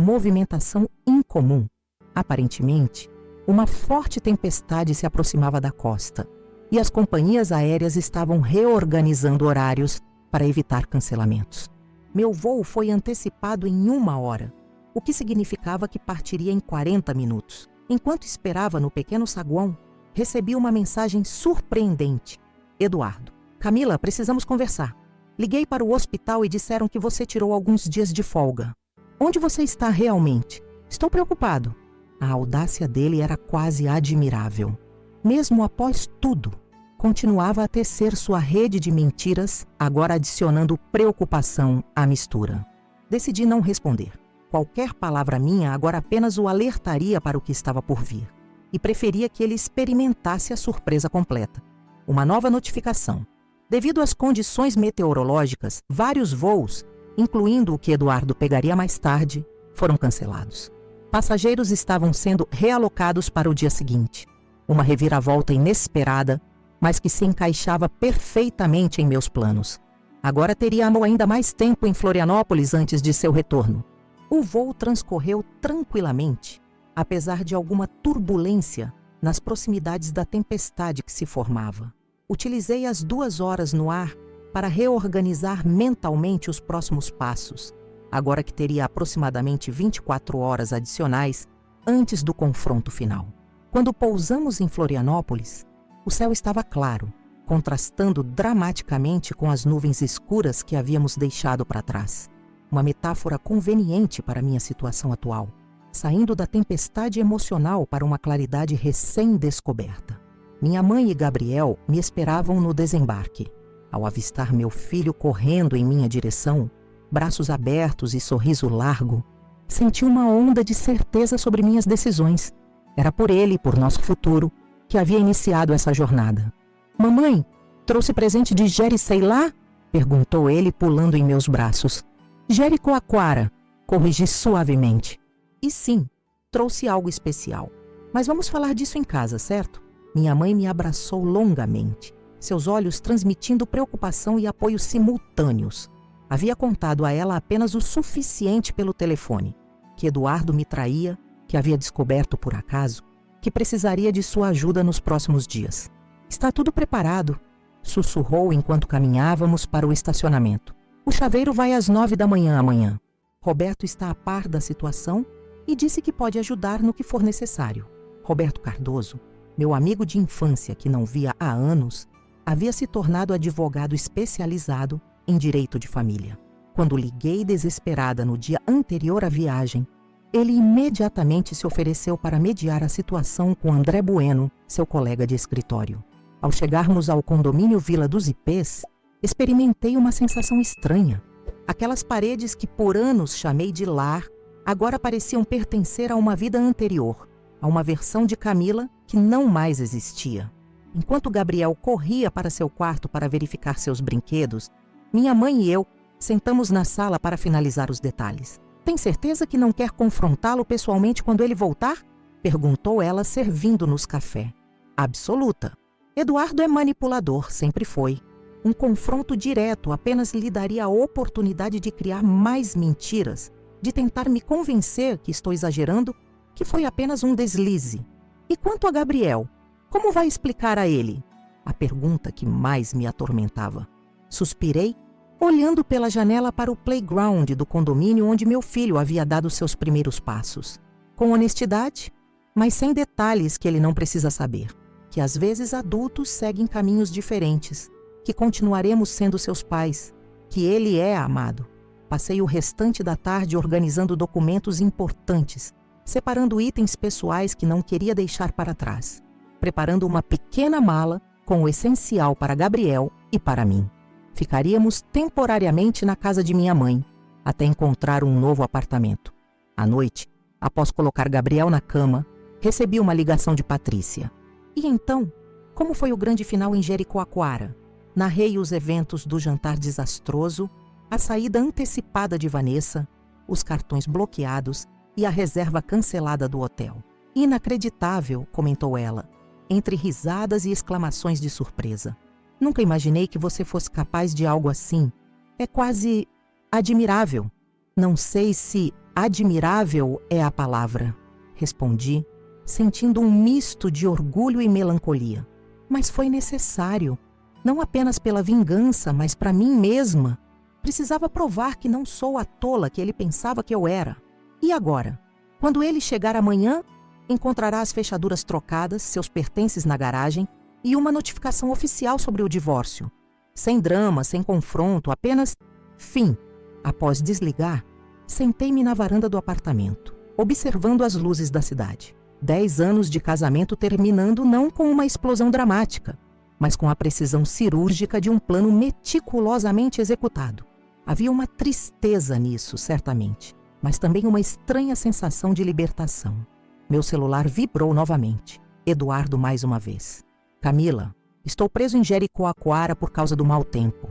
movimentação incomum. Aparentemente, uma forte tempestade se aproximava da costa e as companhias aéreas estavam reorganizando horários para evitar cancelamentos. Meu voo foi antecipado em 1 hora, o que significava que partiria em 40 minutos. Enquanto esperava no pequeno saguão, recebi uma mensagem surpreendente. Eduardo. Camila, precisamos conversar. Liguei para o hospital e disseram que você tirou alguns dias de folga. Onde você está realmente? Estou preocupado. A audácia dele era quase admirável. Mesmo após tudo, continuava a tecer sua rede de mentiras, agora adicionando preocupação à mistura. Decidi não responder. Qualquer palavra minha agora apenas o alertaria para o que estava por vir. E preferia que ele experimentasse a surpresa completa. Uma nova notificação. Devido às condições meteorológicas, vários voos, incluindo o que Eduardo pegaria mais tarde, foram cancelados. Passageiros estavam sendo realocados para o dia seguinte. Uma reviravolta inesperada, mas que se encaixava perfeitamente em meus planos. Agora teria ainda mais tempo em Florianópolis antes de seu retorno. O voo transcorreu tranquilamente, apesar de alguma turbulência nas proximidades da tempestade que se formava. Utilizei as 2 horas no ar para reorganizar mentalmente os próximos passos, agora que teria aproximadamente 24 horas adicionais antes do confronto final. Quando pousamos em Florianópolis, o céu estava claro, contrastando dramaticamente com as nuvens escuras que havíamos deixado para trás. Uma metáfora conveniente para minha situação atual, saindo da tempestade emocional para uma claridade recém-descoberta. Minha mãe e Gabriel me esperavam no desembarque. Ao avistar meu filho correndo em minha direção, braços abertos e sorriso largo, senti uma onda de certeza sobre minhas decisões. Era por ele e por nosso futuro que havia iniciado essa jornada. Mamãe, trouxe presente de Jeri lá? Perguntou ele pulando em meus braços. Jericoacoara, corrigi suavemente. E sim, trouxe algo especial. Mas vamos falar disso em casa, certo? Minha mãe me abraçou longamente, seus olhos transmitindo preocupação e apoio simultâneos. Havia contado a ela apenas o suficiente pelo telefone, que Eduardo me traía, que havia descoberto por acaso, que precisaria de sua ajuda nos próximos dias. Está tudo preparado, sussurrou enquanto caminhávamos para o estacionamento. O chaveiro vai às 9 da manhã amanhã. Roberto está a par da situação e disse que pode ajudar no que for necessário. Roberto Cardoso, meu amigo de infância que não via há anos, havia se tornado advogado especializado em direito de família. Quando liguei desesperada no dia anterior à viagem, ele imediatamente se ofereceu para mediar a situação com André Bueno, seu colega de escritório. Ao chegarmos ao condomínio Vila dos Ipês, experimentei uma sensação estranha. Aquelas paredes que por anos chamei de lar, agora pareciam pertencer a uma vida anterior, a uma versão de Camila que não mais existia. Enquanto Gabriel corria para seu quarto para verificar seus brinquedos, minha mãe e eu sentamos na sala para finalizar os detalhes. Tem certeza que não quer confrontá-lo pessoalmente quando ele voltar? Perguntou ela, servindo-nos café. Absoluta. Eduardo é manipulador, sempre foi. Um confronto direto apenas lhe daria a oportunidade de criar mais mentiras de tentar me convencer que estou exagerando, que foi apenas um deslize. E quanto a Gabriel, como vai explicar a ele? A pergunta que mais me atormentava. Suspirei, olhando pela janela para o playground do condomínio onde meu filho havia dado seus primeiros passos. Com honestidade, mas sem detalhes que ele não precisa saber. Que às vezes adultos seguem caminhos diferentes, que continuaremos sendo seus pais, que ele é amado. Passei o restante da tarde organizando documentos importantes, separando itens pessoais que não queria deixar para trás, preparando uma pequena mala com o essencial para Gabriel e para mim. Ficaríamos temporariamente na casa de minha mãe, até encontrar um novo apartamento. À noite, após colocar Gabriel na cama, recebi uma ligação de Patrícia. E então, como foi o grande final em Jericoacoara? Narrei os eventos do jantar desastroso, a saída antecipada de Vanessa, os cartões bloqueados e a reserva cancelada do hotel. Inacreditável, comentou ela, entre risadas e exclamações de surpresa. Nunca imaginei que você fosse capaz de algo assim. É quase admirável. Não sei se admirável é a palavra, respondi, sentindo um misto de orgulho e melancolia. Mas foi necessário, não apenas pela vingança, mas para mim mesma. Precisava provar que não sou a tola que ele pensava que eu era. E agora? Quando ele chegar amanhã, encontrará as fechaduras trocadas, seus pertences na garagem e uma notificação oficial sobre o divórcio. Sem drama, sem confronto, apenas fim. Após desligar, sentei-me na varanda do apartamento, observando as luzes da cidade. 10 anos de casamento terminando não com uma explosão dramática, mas com a precisão cirúrgica de um plano meticulosamente executado. Havia uma tristeza nisso, certamente, mas também uma estranha sensação de libertação. Meu celular vibrou novamente. Eduardo mais uma vez. Camila, estou preso em Jericoacoara por causa do mau tempo.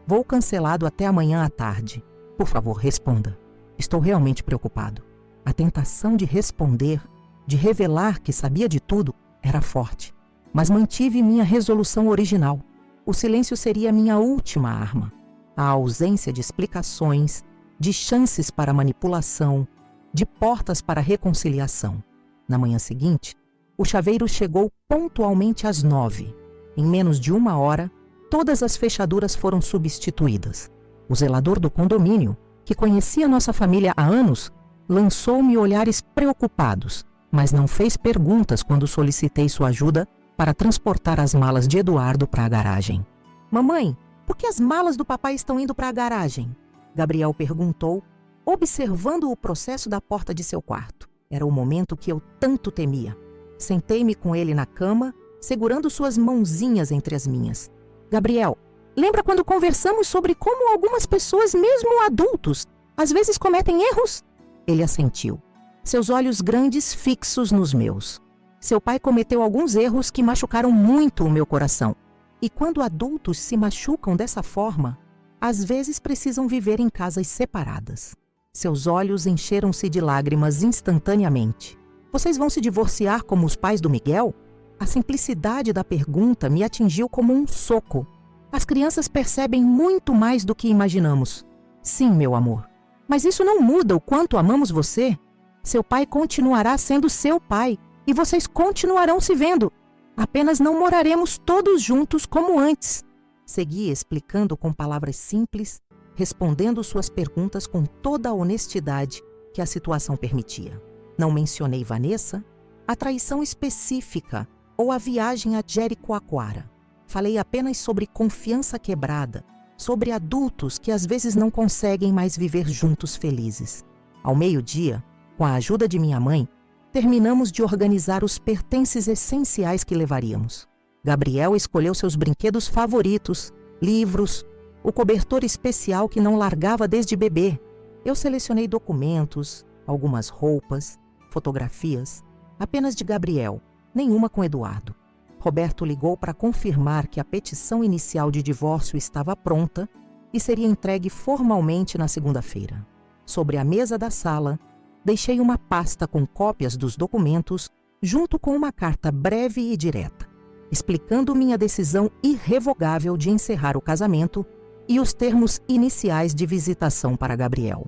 Vou cancelado até amanhã à tarde. Por favor, responda. Estou realmente preocupado. A tentação de responder, de revelar que sabia de tudo, era forte. Mas mantive minha resolução original. O silêncio seria minha última arma. A ausência de explicações, de chances para manipulação, de portas para reconciliação. Na manhã seguinte, o chaveiro chegou pontualmente às 9. Em menos de 1 hora, todas as fechaduras foram substituídas. O zelador do condomínio, que conhecia nossa família há anos, lançou-me olhares preocupados, mas não fez perguntas quando solicitei sua ajuda para transportar as malas de Eduardo para a garagem. Mamãe, por que as malas do papai estão indo para a garagem? Gabriel perguntou, observando o processo da porta de seu quarto. Era o momento que eu tanto temia. Sentei-me com ele na cama, segurando suas mãozinhas entre as minhas. Gabriel, lembra quando conversamos sobre como algumas pessoas, mesmo adultos, às vezes cometem erros? Ele assentiu, seus olhos grandes fixos nos meus. Seu pai cometeu alguns erros que machucaram muito o meu coração. E quando adultos se machucam dessa forma, às vezes precisam viver em casas separadas. Seus olhos encheram-se de lágrimas instantaneamente. Vocês vão se divorciar como os pais do Miguel? A simplicidade da pergunta me atingiu como um soco. As crianças percebem muito mais do que imaginamos. Sim, meu amor. Mas isso não muda o quanto amamos você. Seu pai continuará sendo seu pai e vocês continuarão se vendo. Apenas não moraremos todos juntos como antes. Segui explicando com palavras simples, respondendo suas perguntas com toda a honestidade que a situação permitia. Não mencionei Vanessa, a traição específica ou a viagem a Jericoacoara. Falei apenas sobre confiança quebrada, sobre adultos que às vezes não conseguem mais viver juntos felizes. Ao meio-dia, com a ajuda de minha mãe, terminamos de organizar os pertences essenciais que levaríamos. Gabriel escolheu seus brinquedos favoritos, livros, o cobertor especial que não largava desde bebê. Eu selecionei documentos, algumas roupas, fotografias, apenas de Gabriel, nenhuma com Eduardo. Roberto ligou para confirmar que a petição inicial de divórcio estava pronta e seria entregue formalmente na segunda-feira. Sobre a mesa da sala, deixei uma pasta com cópias dos documentos, junto com uma carta breve e direta, explicando minha decisão irrevogável de encerrar o casamento e os termos iniciais de visitação para Gabriel.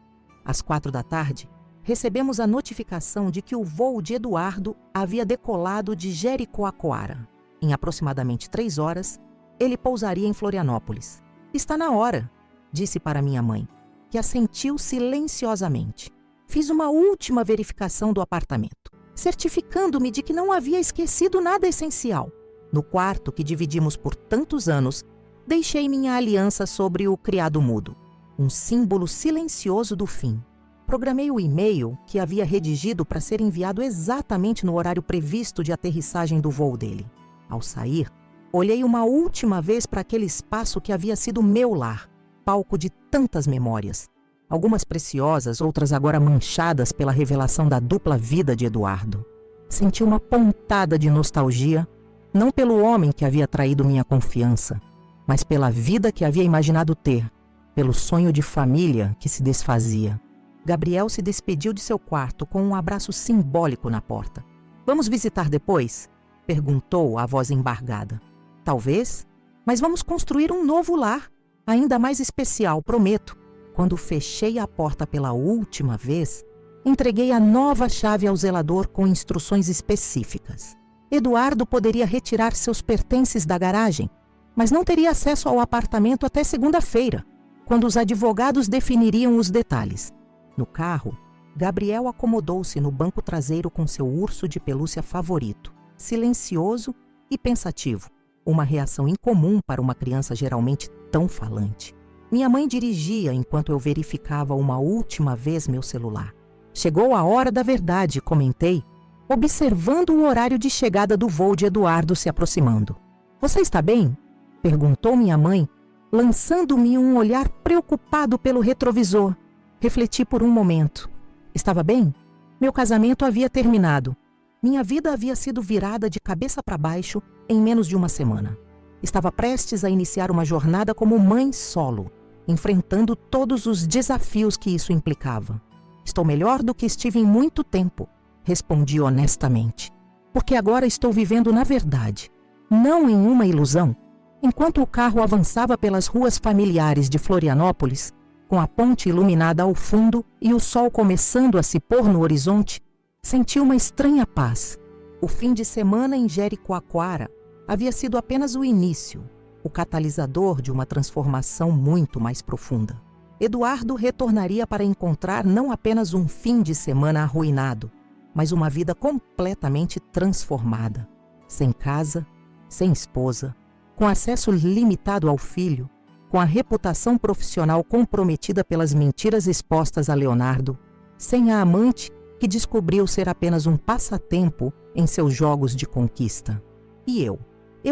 Às 4 da tarde, recebemos a notificação de que o voo de Eduardo havia decolado de Jericoacoara. Em aproximadamente 3 horas, ele pousaria em Florianópolis. Está na hora, disse para minha mãe, que assentiu silenciosamente. Fiz uma última verificação do apartamento, certificando-me de que não havia esquecido nada essencial. No quarto que dividimos por tantos anos, deixei minha aliança sobre o criado mudo, um símbolo silencioso do fim. Programei o e-mail que havia redigido para ser enviado exatamente no horário previsto de aterrissagem do voo dele. Ao sair, olhei uma última vez para aquele espaço que havia sido meu lar, palco de tantas memórias. Algumas preciosas, outras agora manchadas pela revelação da dupla vida de Eduardo. Senti uma pontada de nostalgia, não pelo homem que havia traído minha confiança, mas pela vida que havia imaginado ter, pelo sonho de família que se desfazia. Gabriel se despediu de seu quarto com um abraço simbólico na porta. Vamos visitar depois? Perguntou a voz embargada. Talvez, mas vamos construir um novo lar, ainda mais especial, prometo. Quando fechei a porta pela última vez, entreguei a nova chave ao zelador com instruções específicas. Eduardo poderia retirar seus pertences da garagem, mas não teria acesso ao apartamento até segunda-feira, quando os advogados definiriam os detalhes. No carro, Gabriel acomodou-se no banco traseiro com seu urso de pelúcia favorito, silencioso e pensativo, uma reação incomum para uma criança geralmente tão falante. Minha mãe dirigia enquanto eu verificava uma última vez meu celular. Chegou a hora da verdade, comentei, observando o horário de chegada do voo de Eduardo se aproximando. Você está bem? Perguntou minha mãe, lançando-me um olhar preocupado pelo retrovisor. Refleti por um momento. Estava bem? Meu casamento havia terminado. Minha vida havia sido virada de cabeça para baixo em menos de uma semana. Estava prestes a iniciar uma jornada como mãe solo, enfrentando todos os desafios que isso implicava. Estou melhor do que estive em muito tempo, respondi honestamente, porque agora estou vivendo na verdade, não em uma ilusão. Enquanto o carro avançava pelas ruas familiares de Florianópolis, com a ponte iluminada ao fundo e o sol começando a se pôr no horizonte, senti uma estranha paz. O fim de semana em Jericoacoara havia sido apenas o início, o catalisador de uma transformação muito mais profunda. Eduardo retornaria para encontrar não apenas um fim de semana arruinado, mas uma vida completamente transformada. Sem casa, sem esposa, com acesso limitado ao filho, com a reputação profissional comprometida pelas mentiras expostas a Leonardo, sem a amante que descobriu ser apenas um passatempo em seus jogos de conquista. E eu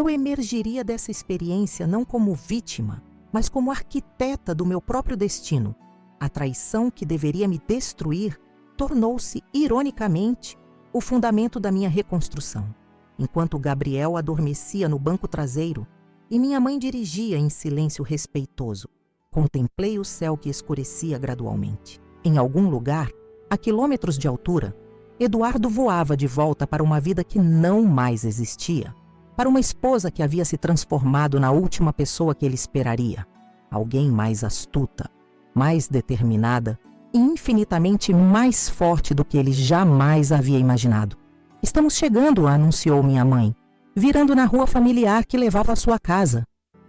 emergiria dessa experiência não como vítima, mas como arquiteta do meu próprio destino. A traição que deveria me destruir tornou-se, ironicamente, o fundamento da minha reconstrução. Enquanto Gabriel adormecia no banco traseiro e minha mãe dirigia em silêncio respeitoso, contemplei o céu que escurecia gradualmente. Em algum lugar, a quilômetros de altura, Eduardo voava de volta para uma vida que não mais existia, para uma esposa que havia se transformado na última pessoa que ele esperaria, alguém mais astuta, mais determinada e infinitamente mais forte do que ele jamais havia imaginado. Estamos chegando, anunciou minha mãe, virando na rua familiar que levava à sua casa,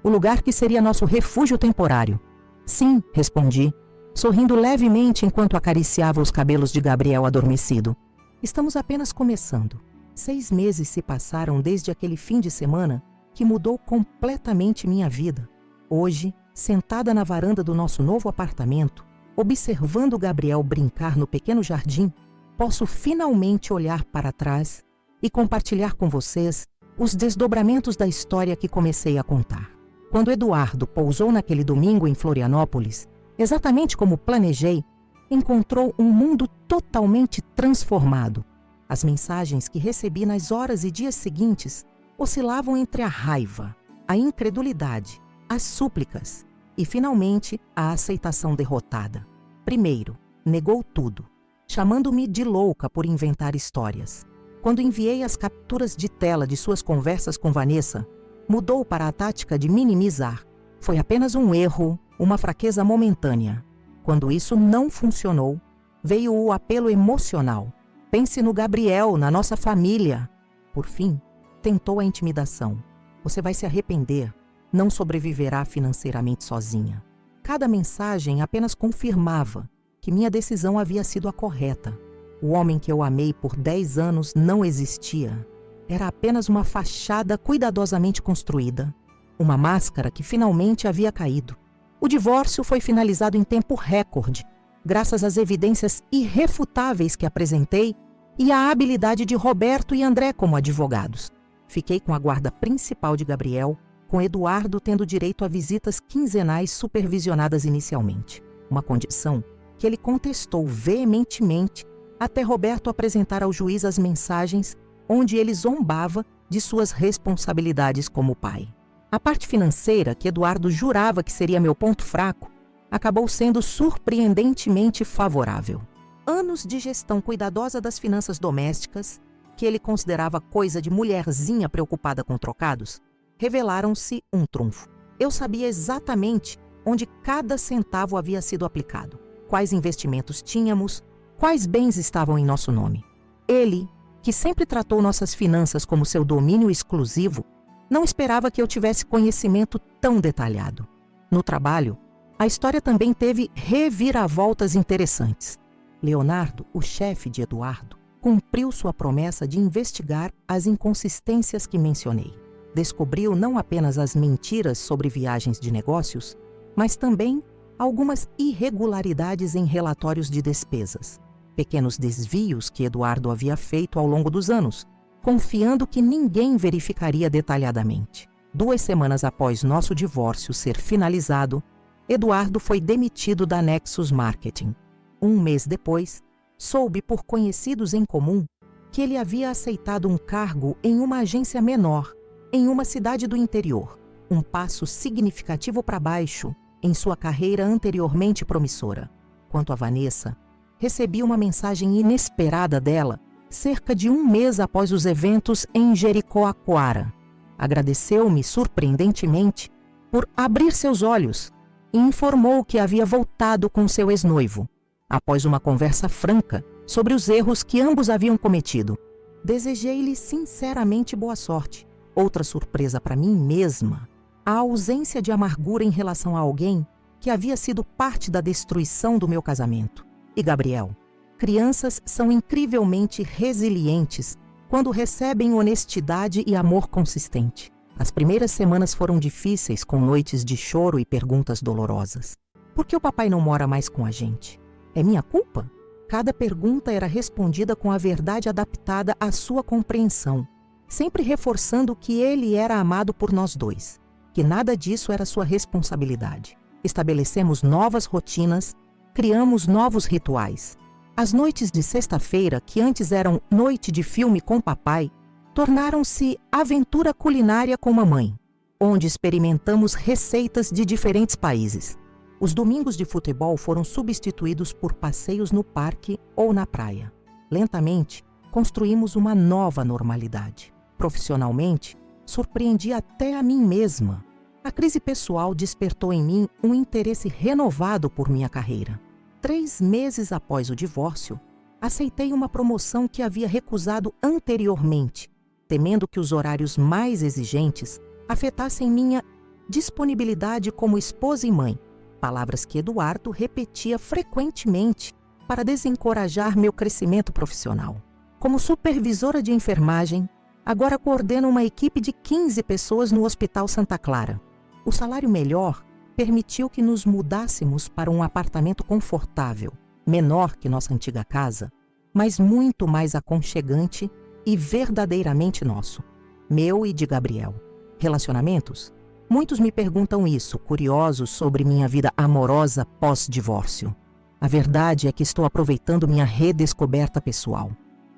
o lugar que seria nosso refúgio temporário. Sim, respondi, sorrindo levemente enquanto acariciava os cabelos de Gabriel adormecido. Estamos apenas começando. 6 meses se passaram desde aquele fim de semana que mudou completamente minha vida. Hoje, sentada na varanda do nosso novo apartamento, observando Gabriel brincar no pequeno jardim, posso finalmente olhar para trás e compartilhar com vocês os desdobramentos da história que comecei a contar. Quando Eduardo pousou naquele domingo em Florianópolis, exatamente como planejei, encontrou um mundo totalmente transformado. As mensagens que recebi nas horas e dias seguintes oscilavam entre a raiva, a incredulidade, as súplicas e, finalmente, a aceitação derrotada. Primeiro, negou tudo, chamando-me de louca por inventar histórias. Quando enviei as capturas de tela de suas conversas com Vanessa, mudou para a tática de minimizar. Foi apenas um erro, uma fraqueza momentânea. Quando isso não funcionou, veio o apelo emocional. Pense no Gabriel, na nossa família. Por fim, tentou a intimidação. Você vai se arrepender, não sobreviverá financeiramente sozinha. Cada mensagem apenas confirmava que minha decisão havia sido a correta. O homem que eu amei por 10 anos não existia. Era apenas uma fachada cuidadosamente construída. Uma máscara que finalmente havia caído. O divórcio foi finalizado em tempo recorde, graças às evidências irrefutáveis que apresentei e à habilidade de Roberto e André como advogados. Fiquei com a guarda principal de Gabriel, com Eduardo tendo direito a visitas quinzenais supervisionadas inicialmente. Uma condição que ele contestou veementemente até Roberto apresentar ao juiz as mensagens onde ele zombava de suas responsabilidades como pai. A parte financeira, que Eduardo jurava que seria meu ponto fraco, acabou sendo surpreendentemente favorável. Anos de gestão cuidadosa das finanças domésticas, que ele considerava coisa de mulherzinha preocupada com trocados, revelaram-se um trunfo. Eu sabia exatamente onde cada centavo havia sido aplicado, quais investimentos tínhamos, quais bens estavam em nosso nome. Ele, que sempre tratou nossas finanças como seu domínio exclusivo, não esperava que eu tivesse conhecimento tão detalhado. No trabalho, a história também teve reviravoltas interessantes. Leonardo, o chefe de Eduardo, cumpriu sua promessa de investigar as inconsistências que mencionei. Descobriu não apenas as mentiras sobre viagens de negócios, mas também algumas irregularidades em relatórios de despesas. Pequenos desvios que Eduardo havia feito ao longo dos anos, confiando que ninguém verificaria detalhadamente. 2 semanas após nosso divórcio ser finalizado, Eduardo foi demitido da Nexus Marketing. 1 mês depois, soube por conhecidos em comum que ele havia aceitado um cargo em uma agência menor, em uma cidade do interior, um passo significativo para baixo em sua carreira anteriormente promissora. Quanto a Vanessa, recebi uma mensagem inesperada dela cerca de 1 mês após os eventos em Jericoacoara. Agradeceu-me surpreendentemente por abrir seus olhos e informou que havia voltado com seu ex-noivo, após uma conversa franca sobre os erros que ambos haviam cometido. Desejei-lhe sinceramente boa sorte. Outra surpresa para mim mesma, a ausência de amargura em relação a alguém que havia sido parte da destruição do meu casamento. E Gabriel, crianças são incrivelmente resilientes quando recebem honestidade e amor consistente. As primeiras semanas foram difíceis, com noites de choro e perguntas dolorosas. Por que o papai não mora mais com a gente? É minha culpa? Cada pergunta era respondida com a verdade adaptada à sua compreensão, sempre reforçando que ele era amado por nós dois, que nada disso era sua responsabilidade. Estabelecemos novas rotinas, criamos novos rituais. As noites de sexta-feira, que antes eram noite de filme com papai, tornaram-se aventura culinária com mamãe, onde experimentamos receitas de diferentes países. Os domingos de futebol foram substituídos por passeios no parque ou na praia. Lentamente, construímos uma nova normalidade. Profissionalmente, surpreendi até a mim mesma. A crise pessoal despertou em mim um interesse renovado por minha carreira. 3 meses após o divórcio, aceitei uma promoção que havia recusado anteriormente, temendo que os horários mais exigentes afetassem minha disponibilidade como esposa e mãe, palavras que Eduardo repetia frequentemente para desencorajar meu crescimento profissional. Como supervisora de enfermagem, agora coordeno uma equipe de 15 pessoas no Hospital Santa Clara. O salário melhor permitiu que nos mudássemos para um apartamento confortável, menor que nossa antiga casa, mas muito mais aconchegante e verdadeiramente nosso, meu e de Gabriel. Relacionamentos? Muitos me perguntam isso, curiosos sobre minha vida amorosa pós-divórcio. A verdade é que estou aproveitando minha redescoberta pessoal.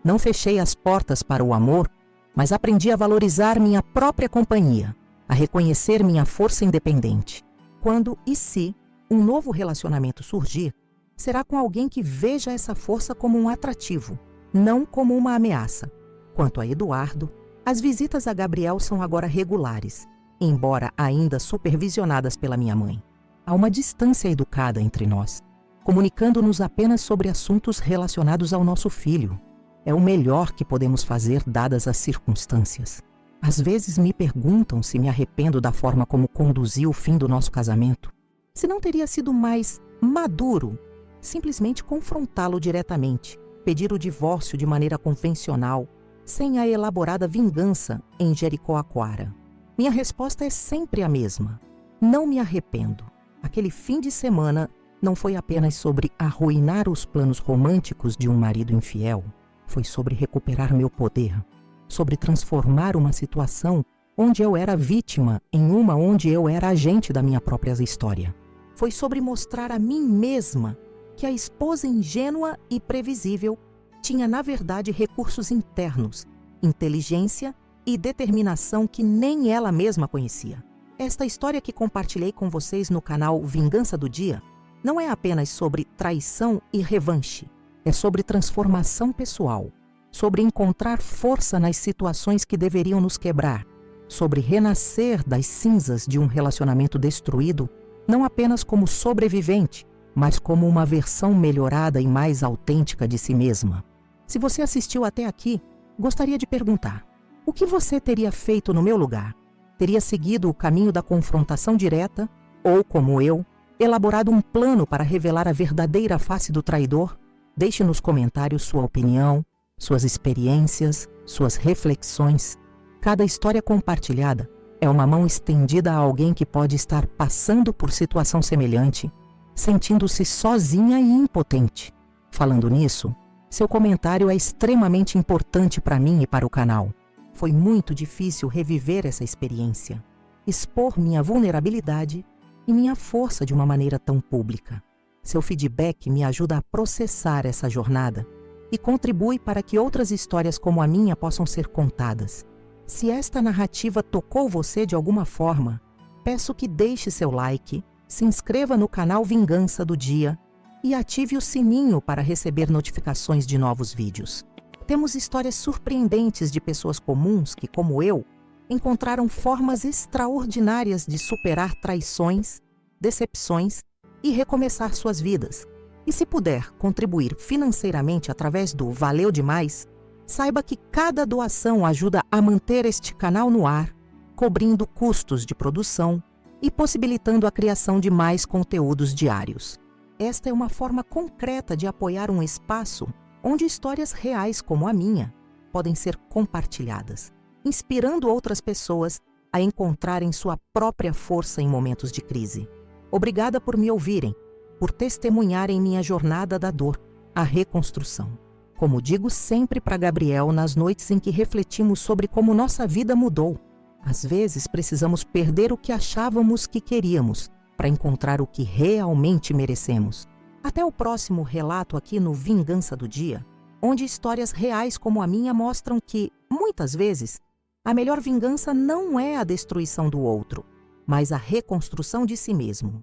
Não fechei as portas para o amor, mas aprendi a valorizar minha própria companhia, a reconhecer minha força independente. Quando e se um novo relacionamento surgir, será com alguém que veja essa força como um atrativo, não como uma ameaça. Quanto a Eduardo, as visitas a Gabriel são agora regulares, embora ainda supervisionadas pela minha mãe. Há uma distância educada entre nós. comunicando-nos apenas sobre assuntos relacionados ao nosso filho. É o melhor que podemos fazer dadas as circunstâncias. Às vezes me perguntam se me arrependo da forma como conduzi o fim do nosso casamento. Se não teria sido mais maduro simplesmente confrontá-lo diretamente, pedir o divórcio de maneira convencional, sem a elaborada vingança em Jericoacoara. Minha resposta é sempre a mesma. Não me arrependo. Aquele fim de semana não foi apenas sobre arruinar os planos românticos de um marido infiel. Foi sobre recuperar meu poder, sobre transformar uma situação onde eu era vítima em uma onde eu era agente da minha própria história. Foi sobre mostrar a mim mesma que a esposa ingênua e previsível tinha, na verdade, recursos internos, inteligência e determinação que nem ela mesma conhecia. Esta história que compartilhei com vocês no canal Vingança do Dia não é apenas sobre traição e revanche, é sobre transformação pessoal, sobre encontrar força nas situações que deveriam nos quebrar, sobre renascer das cinzas de um relacionamento destruído, não apenas como sobrevivente, mas como uma versão melhorada e mais autêntica de si mesma. Se você assistiu até aqui, gostaria de perguntar: o que você teria feito no meu lugar? Teria seguido o caminho da confrontação direta ou, como eu, elaborado um plano para revelar a verdadeira face do traidor? Deixe nos comentários sua opinião, suas experiências, suas reflexões. Cada história compartilhada é uma mão estendida a alguém que pode estar passando por situação semelhante, sentindo-se sozinha e impotente. Falando nisso, seu comentário é extremamente importante para mim e para o canal. Foi muito difícil reviver essa experiência, expor minha vulnerabilidade e minha força de uma maneira tão pública. Seu feedback me ajuda a processar essa jornada e contribui para que outras histórias como a minha possam ser contadas. Se esta narrativa tocou você de alguma forma, peço que deixe seu like, se inscreva no canal Vingança do Dia e ative o sininho para receber notificações de novos vídeos. Temos histórias surpreendentes de pessoas comuns que, como eu, encontraram formas extraordinárias de superar traições, decepções e recomeçar suas vidas. E se puder contribuir financeiramente através do Valeu Demais, saiba que cada doação ajuda a manter este canal no ar, cobrindo custos de produção e possibilitando a criação de mais conteúdos diários. Esta é uma forma concreta de apoiar um espaço onde histórias reais como a minha podem ser compartilhadas, inspirando outras pessoas a encontrarem sua própria força em momentos de crise. Obrigada por me ouvirem, por testemunharem minha jornada da dor, a reconstrução. Como digo sempre para Gabriel nas noites em que refletimos sobre como nossa vida mudou, às vezes precisamos perder o que achávamos que queríamos para encontrar o que realmente merecemos. Até o próximo relato aqui no Vingança do Dia, onde histórias reais como a minha mostram que, muitas vezes, a melhor vingança não é a destruição do outro, mas a reconstrução de si mesmo.